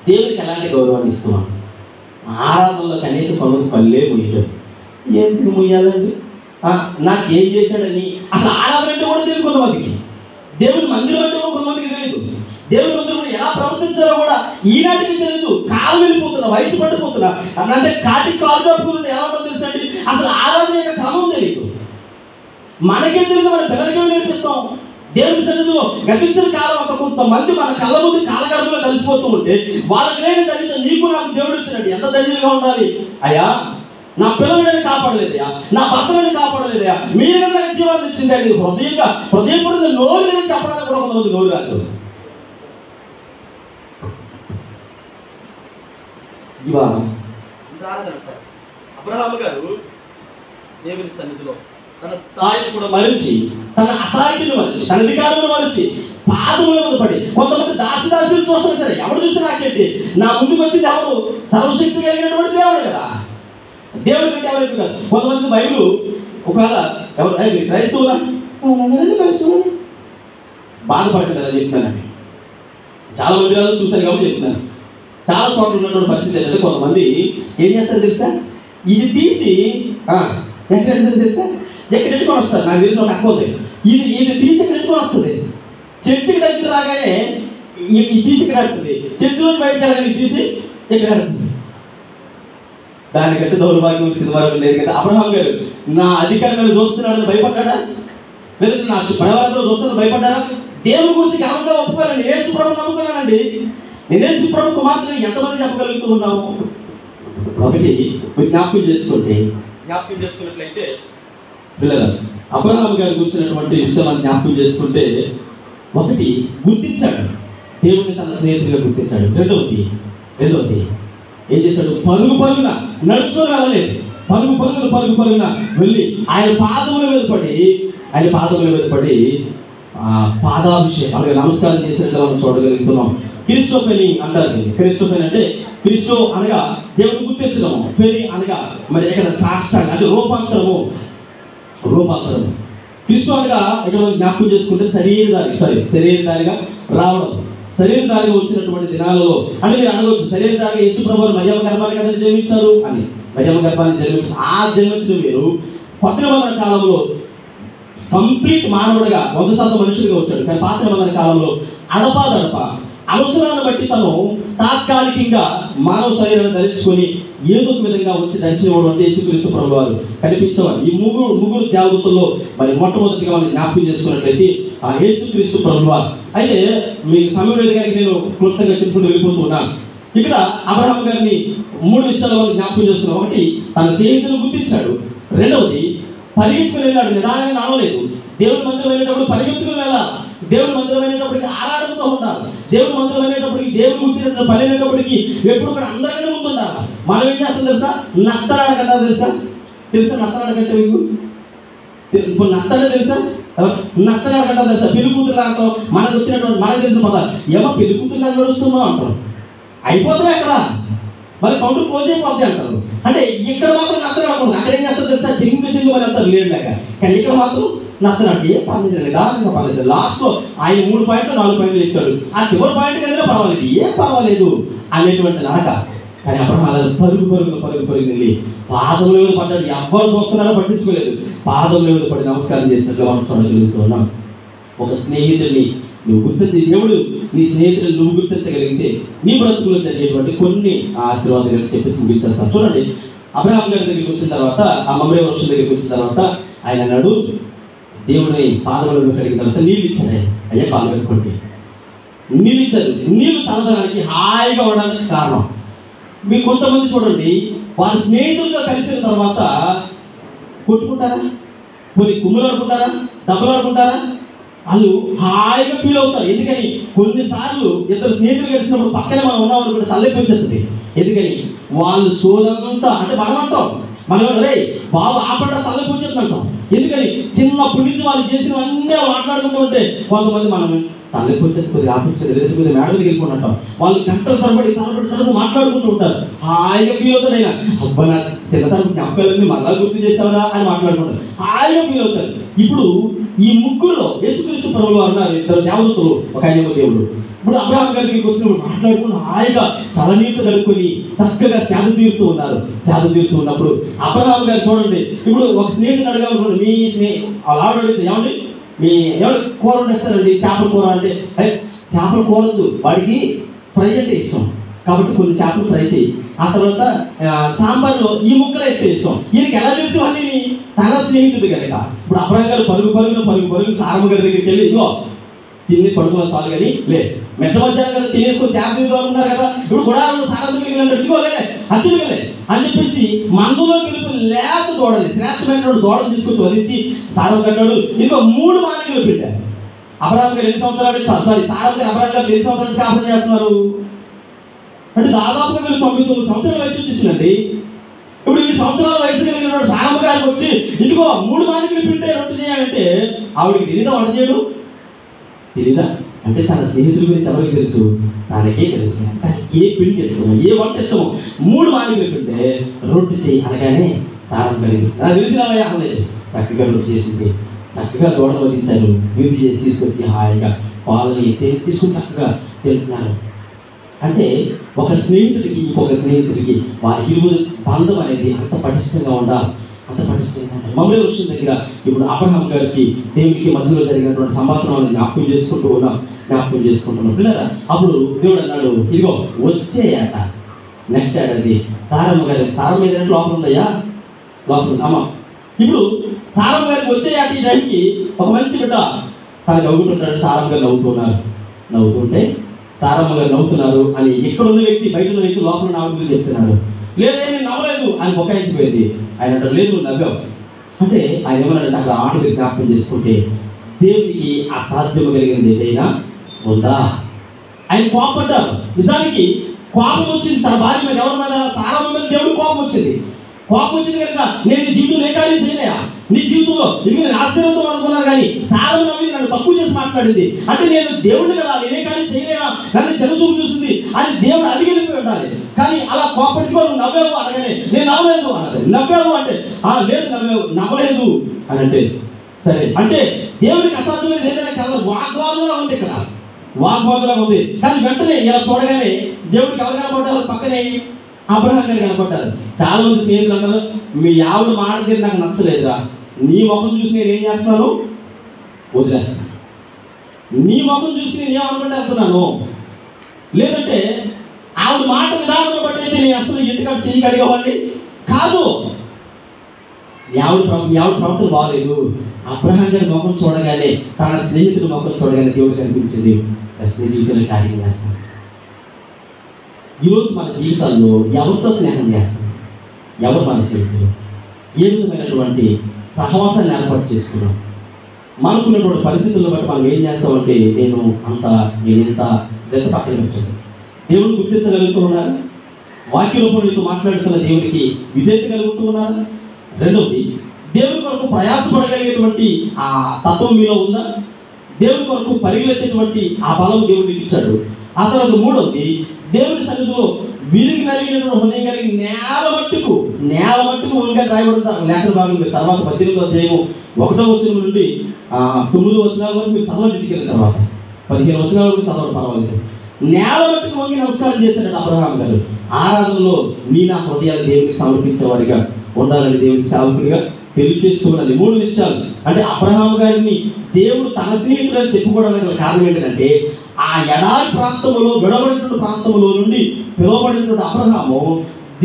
దేవుడికి ఎలాంటి గౌరవాన్ని ఇస్తున్నాం? ఆరాధనలో కనీసం కొంతమంది కళ్ళే ముయ్యలేదు. ఏంటి ముయ్యాలండి? నాకేం చేశాడని అసలు ఆరాధన అంటే కూడా తెలియదు కొంతమందికి. దేవుని మందిరం అంటే కూడా కొంతమందికి తెలియదు. దేవుని మందిరం ఎలా ప్రవర్తించాలో కూడా ఈనాటికి తెలియదు. కాలు వెళ్ళిపోతున్నా, వయసు పడిపోతున్నా, అంటే కాటికి కాలు కప్పుకుని ఎలా ఉంటుందో తెలుసండి. అసలు ఆరాధన యొక్క క్రమం తెలియదు. మనకే తెలియదు, మన పిల్లలకి నేర్పిస్తాం. దేవుని సన్నిధిలో గతించిన కాలం అంత కొంతమంది మన కళ్ళ ముందు కాలగర్భంలో కలిసిపోతూ ఉంటే వాళ్ళకి లేని ధన్యత నీకు నాకు దేవుడు ఇచ్చినట్టు ఎంత ధన్యులుగా ఉండాలి. అయ్యా నా పిల్లలని కాపాడలేదయా, నా భర్తలని కాపాడలేదయా, మీరు కన్నా జీవాన్ని ఇచ్చింది అది హృదయపూర్వకంగా నోరు లేని చెప్పడానికి కూడా కొంతమంది నోరు రాదు. అబ్రహాము గారు దేవుని సన్నిధిలో తన స్థాయిని కూడా మరిచి, తన అథారిటీని మరిచి, తన అధికారులను మరిచి పాదముల మీద పడి, కొంతమంది దాసులు చూస్తున్నా సరే ఎవరు చూస్తే నాకేంటి, నా ముందుకు వచ్చింది ఎవరు? సర్వశక్తి కలిగినటువంటి దేవుడు కదా. దేవుడి కంటే ఎవరికి కాదు. కొంతమంది బైబిల్ ఒకవేళ ఎవరు క్రైస్తవులా బాధపడకండి అలా చెప్తానండి. చాలా మందిరాలు చూశాను కాబట్టి చెప్తాను. చాలా చోట్ల ఉన్నటువంటి పరిస్థితి ఏంటంటే కొంతమంది ఏం చేస్తారు తెలుసా, ఇది తీసి ఎక్కడ తెలుసా, ఎక్కడ ఎట్టుకొని వస్తారు. నాకు తెలిసిన ఒక అక్క ఉంది, ఇది తీసి ఎక్కడ ఎట్టుకొని వస్తుంది. చర్చికి దగ్గర రాగానే ఇది తీసి ఇక్కడ ఆడుతుంది, చర్చిలోంచి బయటకు వెళ్ళగానే తీసి ఎక్కడ ఆడుతుంది. దానికంటే దౌర్భాగ్యం సినిమాలు లేదు కదా. అబ్రహాం గారు నా అధికారులను చూస్తున్నాడని భయపడ్డా, లేదంటే నా పడవలతో చూస్తున్నాడు భయపడ్డారా? దేవుని గురించి గర్వంగా ఒప్పుకోవాలండి. యేసు ప్రభువుని నమ్ముకున్నానండి, నేను యేసు ప్రభువుకు మాత్రం ఎంతమంది చెప్పగలుగుతూ ఉన్నాము? ఒకటి జ్ఞాపకం చేసుకున్నట్లయితే పిల్లల అబ్రహాం గారు గురించినటువంటి విషయాలను జ్ఞాపకం చేసుకుంటే, ఒకటి గుర్తించాడు, దేవుడిని తన స్నేహితులుగా గుర్తించాడు. రెండవది ఏం చేశాడు? పరుగున నడుచుకొని వెళ్ళలేదు, పరుగున వెళ్ళి ఆయన పాదముల మీద పడి పాదాభిషేకం అలాగే నమస్కారం చేసినట్టు మనం చూడగలుగుతున్నాం. క్రిస్టోఫెని అంటారు. క్రిస్టోఫెని అంటే క్రిస్టో అనగా దేవుని గుర్తించడము, ఫెని అనగా మరి ఇక్కడ సాష్టాంగ అంటే రూపాంతరము. క్రిస్టో అనగా ఇక్కడ మనం జ్ఞాపకం చేసుకుంటే శరీరధారిగా రావడం, శరీరధారిగా వచ్చినటువంటి దినాలలో అంటే మీరు అనవచ్చు, శరీరధారిగా యేసు ప్రభువు మరియమ్మ గర్భాన్ని కదా జన్మించారు అని. మరియమ్మ గర్భాన్ని జన్మించిన మీరు కొత్త నిబంధన కాలంలో కంప్లీట్ మానవుడిగా 100% మనుషులుగా వచ్చాడు. కానీ పాత నిబంధన కాలంలో అడపా అవసరాన్ని బట్టి తను తాత్కాలికంగా మానవ శరీరాన్ని ధరించుకొని ఏదో ఒక విధంగా వచ్చి దర్శనం అంటే యేసుక్రీస్తు ప్రభువు వారు కనిపించేవారు. ఈ ముగ్గురు దేవదూతల్లో మరి మొట్టమొదటిగా మనం జ్ఞాపకం చేసుకున్నట్లయితే ఆ యేసుక్రీస్తు ప్రభువు వారు. అయితే మీకు సమయం లేదు గారికి నేను క్లుప్తంగా చెప్పుకుంటూ వెళ్ళిపోతూ ఉన్నాను. ఇక్కడ అబ్రహాం గారిని 3 విషయాలు మనం జ్ఞాపకం చేస్తున్నాం. ఒకటి తన స్నేహితులను గుర్తించాడు. రెండవది పరిగెత్తుకుని వెళ్ళాడు, నిదానంగా నడవలేదు. దేవుడి మందిరం వెళ్ళేటప్పుడు పరిగెత్తుకుని వెళ్ళాలి. దేవుడి మందిరం వెళ్ళేటప్పటికి ఆరాటంతో ఉండాలి. దేవుడి మందిరం వెళ్ళేటప్పటికి దేవుడు కూర్చున్న పని వెళ్ళేటప్పటికి ఎప్పుడు కూడా అందరికీ ముందు ఉండాలి. మనం ఏం చేస్తాం తెలుసా? నత్తలాడకంటారు తెలుసా? నత్తలాడకంటే మీకు ఇప్పుడు నత్తనే తెలుసా? నత్తలాడకంటారు తెలుసా? పెళ్లి కూతురు అంటాం. మనకు వచ్చినటువంటి మనకు తెలిసిన పదాలు ఏమో పెళ్లి కూతురు నడుస్తున్నాం అంటాం. అయిపోతాయి అక్కడ, మళ్ళీ కౌంటర్ క్లోజ్ అయిపోద్ది అంటారు. అంటే ఇక్కడ మాత్రం నత్తలాడకూడదు. అక్కడ ఏం చేస్తారు తెలుసా? చింగు మరి అంటారు లేడు లేక. కానీ ఇక్కడ మాత్రం నత్తనాడు. ఏం పర్లేదు, దారుణంగా పర్లేదు. లాస్ట్లో ఆయన 3 పాయింట్లు 4 పాయింట్లు చెప్తాడు. ఆ చివరి పాయింట్ కన్నా పర్వాలేదు, ఏం పర్వాలేదు అనేటువంటి నడక. కానీ అబ్రహాం పరుగు వెళ్ళి పాదముల మీద పడ్డాడు. ఎవరు చూస్తున్నారో పట్టించుకోలేదు. పాదముల మీద పడి నమస్కారం చేసినట్లుగా మనం చూడగలుగుతున్నాం. ఒక స్నేహితుడిని నువ్వు గుర్తించి, దేవుడు నీ స్నేహితుడిని నువ్వు గుర్తించగలిగితే నీ బ్రతుకులో జరిగేటువంటి కొన్ని ఆశీర్వాదాలు చెప్పేసి ముగించేస్తాను. చూడండి, అబ్రహాం గారి దగ్గరికి వచ్చిన తర్వాత, ఆ మమ్రే వృక్షం దగ్గరికి వచ్చిన తర్వాత ఆయన అన్నాడు, దేవుడిని పాదములను కడిగిన తర్వాత నీళ్ళు ఇచ్చాడు. అయ్యా పాలు కట్టుకోండి. నీళ్ళు ఇచ్చారు. నీళ్ళు చల్లదనానికి హాయిగా ఉండడానికి కారణం. మీకు కొంతమంది చూడండి, వాళ్ళ స్నేహితులతో కలిసిన తర్వాత కొట్టుకుంటారా, కొన్ని కుమ్ములు ఆడుకుంటారా, దెబ్బలు ఆడుకుంటారా, వాళ్ళు హాయిగా ఫీల్ అవుతారు. ఎందుకని కొన్నిసార్లు ఇద్దరు స్నేహితులు కలిసినప్పుడు పక్కనే మనం ఉన్నాం అనుకుంటే తలెప్పి వచ్చేస్తుంది. ఎందుకని వాళ్ళు సోదంతా అంటే మనం అంటాం, మనం రే బాబు ఆపడ తలెప్పి వచ్చేస్తుంది అంటాం. ఎందుకని చిన్నప్పటి నుంచి వాళ్ళు చేసినవన్నీ మాట్లాడుకుంటూ ఉంటే కొంతమంది మనం తలెప్పి వచ్చేది కొద్దిగా ఆపించారు ఎదురు కొద్దిగా మేడ మీద వెళ్ళిపోయి అంటాం. వాళ్ళు గంటల తరబడి మాట్లాడుకుంటూ ఉంటారు. హాయిగా ఫీల్ అవుతారు. అయినా అబ్బా నా చిన్నతరపు జ్ఞాపకాలన్నీ మళ్ళా గుర్తు చేసావరా అని మాట్లాడుకుంటారు. హాయిగా ఫీల్ అవుతారు. ఇప్పుడు ఈ ముగ్గురులో యేసుక్రీస్తు ప్రభువులు అన్నారు ఇద్దరు దేవదూతలు, ఒక ఆయన దేవుడు. ఇప్పుడు అబ్రహాం గారికి వచ్చినప్పుడు మాట్లాడుకుని హాయిగా చలనీతో గడుపుకొని చక్కగా సేద తీరుతూ ఉన్నారు. సేద తీరుతూ ఉన్నప్పుడు అబ్రహాం గారు చూడండి, ఇప్పుడు ఒక స్నేహితుడు అడగాలనుకోండి, మీ అలా అడిగితే ఏమండి మీ ఎవరు కూర వండేస్తారండి, చేపల కూర అంటే చేపల కూర వద్దు, వాడికి ఫ్రై అంటే ఇష్టం కాబట్టి కొన్ని చేపలు ఫ్రై చేయి, ఆ తర్వాత సాంబార్లో ఈ ముక్కలు వేస్తే ఇష్టం. ఈయనకి ఎలా తెలుసు అన్నీ తన స్నేహితుడు కనుక. ఇప్పుడు అబ్రహాం గారు పరుగు సారమ్మ గారి దగ్గరికి వెళ్ళి ఇదిగో తిని పడుకున్న చాలు కానీ లే మెట్ట మధ్యాహ్నం కదా తినేసుకొని చేప తింటున్నారు కదా, ఇప్పుడు గుడారంలో సారమ్మ దగ్గరికి వెళ్ళి ఇదిగో లే అచ్చుడు వెళ్ళే అని చెప్పేసి మందులో గెలుపు లేత దూడని శ్రేష్టమైనటువంటి దూడని తీసుకొచ్చి వదిలించి సారం కట్టాడు. ఇంకో 3 మానికలు పెట్టారు. అబ్రహాం గారు ఎన్ని సంవత్సరాలు సారం గారు అబ్రహాం గారు ఎన్ని సంవత్సరాలు కాపం చేస్తున్నారు అంటే దాదాపుగా వీళ్ళు 99 సంవత్సరాల వయసు వచ్చేసిందండి. ఇప్పుడు ఈ సంవత్సరాల వయసు కలిగిన సారమ్మ గారికి వచ్చి ఇదిగో 3 మానికలు పిండే రొట్టె చేయాలంటే ఆవిడకి తెలీదా వంట చేయడం? తెలీదా అంటే తన స్నేహితుల గురించి ఎవరికి తెలుసు? తనకే తెలుసు. తనకి ఏ పిండి ఇష్టమో ఏ వంట ఇష్టమో 3 మానికలు పిండే రొట్టె చేయి అనగానే సారమ్మ గారి నాకు తెలిసిన అనలేదు. చక్కగా రొట్టె చేసింది, చక్కగా దూడలు వదిలించారు, వీధి చేసి తీసుకొచ్చి హాయిగా వాళ్ళని తీసుకొని చక్కగా తింటున్నారు. అంటే ఒక స్నేహితుడికి ఇంకొక స్నేహితుడికి వారి ఇరువురు బంధం అనేది అంత పటిష్టంగా ఉండాలి, అంత పటిష్టంగా ఉండాలి. మమ్మల్ని వృక్షం దగ్గర ఇప్పుడు అబ్రహాం గారికి దేవుడికి మధ్యలో జరిగినటువంటి సంభాషణలను జ్ఞాపకం చేసుకుంటున్నాం పిల్లరా. అప్పుడు దేవుడు అన్నాడు ఇదిగో వచ్చే ఏట నెక్స్ట్ ఏడాది సారమ్మ మీద లోపల ఉందయ్యా, లోపల అమ్మ. ఇప్పుడు సారమ్మ గారికి వచ్చే ఏట ఈ టైంకి ఒక మంచి బిడ్డ తనకు నవ్వుకుంటున్నాడు. సారమ్మ గారు నవ్వుతుంటే సారమ్మ గారు నవ్వుతున్నారు అని ఇక్కడ ఉన్న వ్యక్తి బయట ఉన్న వ్యక్తి లోపల నాలుగు చెప్తున్నాడు. లేదే నేను నవ్వలేదు అని బొకాయించిపోయింది. ఆయన అంటారు లేదు నువ్వు నవ్వావు అంటే ఆయన ఏమన్నాడంటే అక్కడ ఆట జ్ఞాపకం చేసుకుంటే దేవుడికి అసాధ్యం కలిగినది ఏదైనా ఉందా? ఆయన కోపడ్డారు. నిజానికి కోపం వచ్చింది తన భార్య మీద. ఎవరి మీద? సారమ్మ మీద దేవుడికి కోపం వచ్చింది కనుక నేను నీ జీవితంలో ఏ కార్యం చేయలేయా, నీ జీవితంలో ఇది నేను ఆశ్చర్యంతో అనుకున్నాను కానీ సారమ్మ నవ్వి నన్ను తక్కువ చేసి మాట్లాడింది అంటే నేను దేవుడిని కదా, నేనే కార్యం చేయలేనా, నన్ను చెరచూపు చూసింది అని దేవుడు అడిగిపోయి ఉండాలి. కానీ అలా కోపడికో నువ్వు నవ్వావు అనగానే నేను నవ్వలేదు అన్నది. నవ్వావు అంటే లేదు నవ్వలేదు అని అంటే సరే అంటే దేవుడికి అసాధ్యమైనది ఏదైనా కదా వాగ్వాదంలా ఉంది. ఇక్కడ వాగ్వాదంలా ఉంది. కానీ వెంటనే ఇలా చూడగానే దేవుడికి ఎవరు కనపడ్డారు? పక్కనే అబ్రహాం గారు కనపడ్డారు. చాలా మంది స్నేహితులు అన్నారు మీ ఆవిడ మాట తీరు నాకు నచ్చలేదురా, నీ ముఖం చూసి నేను ఏం చేస్తున్నాను వదిలేస్తున్నాను, నీ ముఖం చూసి నేను ఏమనుకుంటే వెళ్తున్నాను, లేదంటే ఆవిడ మాట విధానం బట్టి అయితే నేను అసలు ఇంటికాడ చెయ్యి కడిగేవాడిని కాదు. మీ ఆవిడ ప్రవర్తన బాగలేదు. అబ్రహాం గారి ముఖం చూడగానే తన స్నేహితుడి ముఖం చూడగానే దేవుడు కనిపించింది. జీవితంలో కార్యం చేస్తాను. ఈరోజు మన జీవితాల్లో ఎవరితో స్నేహం చేస్తాం? ఎవరు మన స్నేహితులు? ఏ విధమైనటువంటి సహవాసాన్ని ఏర్పాటు చేసుకున్నాం? మనకున్నటువంటి పరిస్థితులను బట్టి మనం ఏం చేస్తామంటే నేను ఇంత పక్కన పెట్టండి. దేవుడిని గుర్తించగలుగుతూ ఉన్నారా? వాక్య రూపంలో నీతో మాట్లాడుతున్న దేవుడికి విధేయత కలుగుతూ ఉన్నారా? రెండవది దేవుడి కొరకు ప్రయాసపడగలిగేటువంటి ఆ తత్వం మీలో ఉందా? దేవుడి కొరకు పరిగెత్తేటువంటి ఆ బలం దేవుడికి ఇచ్చాడు. ఆ తర్వాత మూడవది దేవుడి సన్నిధిలో విరిగి నలిగినటువంటి హృదయం కలిగి నేల మట్టుకు ఇంకా రాయబడుతుంది లేఖన భాగం. తర్వాత 18వ అధ్యాయం 1వ వచనం నుండి 9వ వచనాల వరకు మీరు చదవండి. తర్వాత 15 వచనాల వరకు చదవడం పర్వాలేదు. నేల మట్టుకు వంగి నమస్కారం చేశాడు అబ్రహాం గారు. ఆరాధనలో నీ నా హృదయాలు దేవుడికి సమర్పించేవాడిగా ఉండాలని దేవుడి సేవకుడిగా తెలియచేస్తున్నది. 3 విషయాలు. అంటే అబ్రహాం గారిని దేవుడు తన స్నేహితులను చెప్పుకోవడానికి కారణం ఏంటంటే ఆ ఎడారి ప్రాంతంలో విడబడినటువంటి ప్రాంతంలో నుండి పిలువబడినటువంటి అబ్రహాము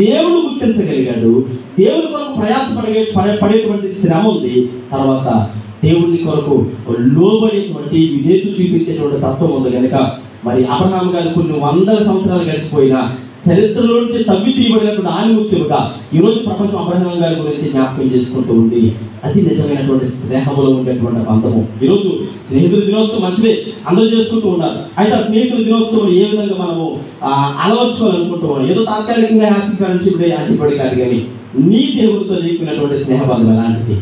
దేవుడు గుర్తించగలిగాడు. దేవుడి కొరకు పడేటువంటి శ్రమ ఉంది. తర్వాత దేవుని కొరకు లోబడేటువంటి విధేయత చూపించేటువంటి తత్వం ఉంది కనుక మరి అబ్రహాం గారు కొన్ని వందల సంవత్సరాలు గడిచిపోయినా చరిత్రలో నుంచి తవ్వి తీయబడినటువంటి ఆనిముత్యముగా ఈరోజు ప్రపంచం అబ్రహాం గారి గురించి జ్ఞాపకం చేసుకుంటూ ఉంది. అది నిజమైనటువంటి స్నేహంలో ఉండేటువంటి బంధము. ఈరోజు స్నేహితుల దినోత్సవం మంచిదే, అందరూ చేసుకుంటూ ఉన్నారు. అయితే ఆ స్నేహితుల దినోత్సవం ఏ విధంగా మనము అలవర్చుకోవాలనుకుంటూ ఉన్నాం. ఏదో తాత్కాలికంగా హ్యాపీ ఫ్రెండ్షిప్ డే ఆశపడి కాదు, కానీ నీ దేవుడితో నీకున్నటువంటి స్నేహబంధం ఎలాంటిది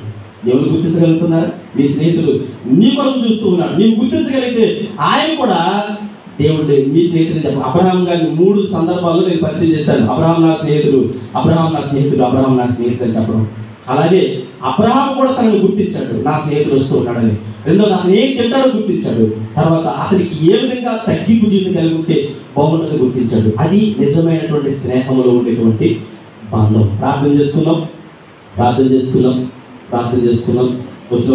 దేవుడు గుర్తించగలుగుతున్నారు. మీ స్నేహితులు నీ కొరకు చూస్తూ ఉన్నారు. నీవు గుర్తించగలిగితే ఆయన కూడా దేవుడు మీ స్నేహితులు చెప్ప. అబ్రహాం గారిని 3 సందర్భాల్లో నేను పరిచయం చేశాను. అబ్రహాం నా స్నేహితుడు, అబ్రహాం నా స్నేహితుడు, అబ్రహాం నా స్నేహితుడు అని చెప్పడం. అలాగే అబ్రహాం కూడా తనను గుర్తించాడు, నా స్నేహితుడు వస్తూ ఉన్నాడని. రెండోది అతను ఏం తింటాడో గుర్తించాడు. తర్వాత అతనికి ఏ విధంగా తగ్గింపు జీవితం కలిగి ఉంటే బాగుంటుందో గుర్తించాడు. అది నిజమైనటువంటి స్నేహంలో ఉండేటువంటి బంధం. ప్రార్థన చేసుకున్నాం. వచ్చిన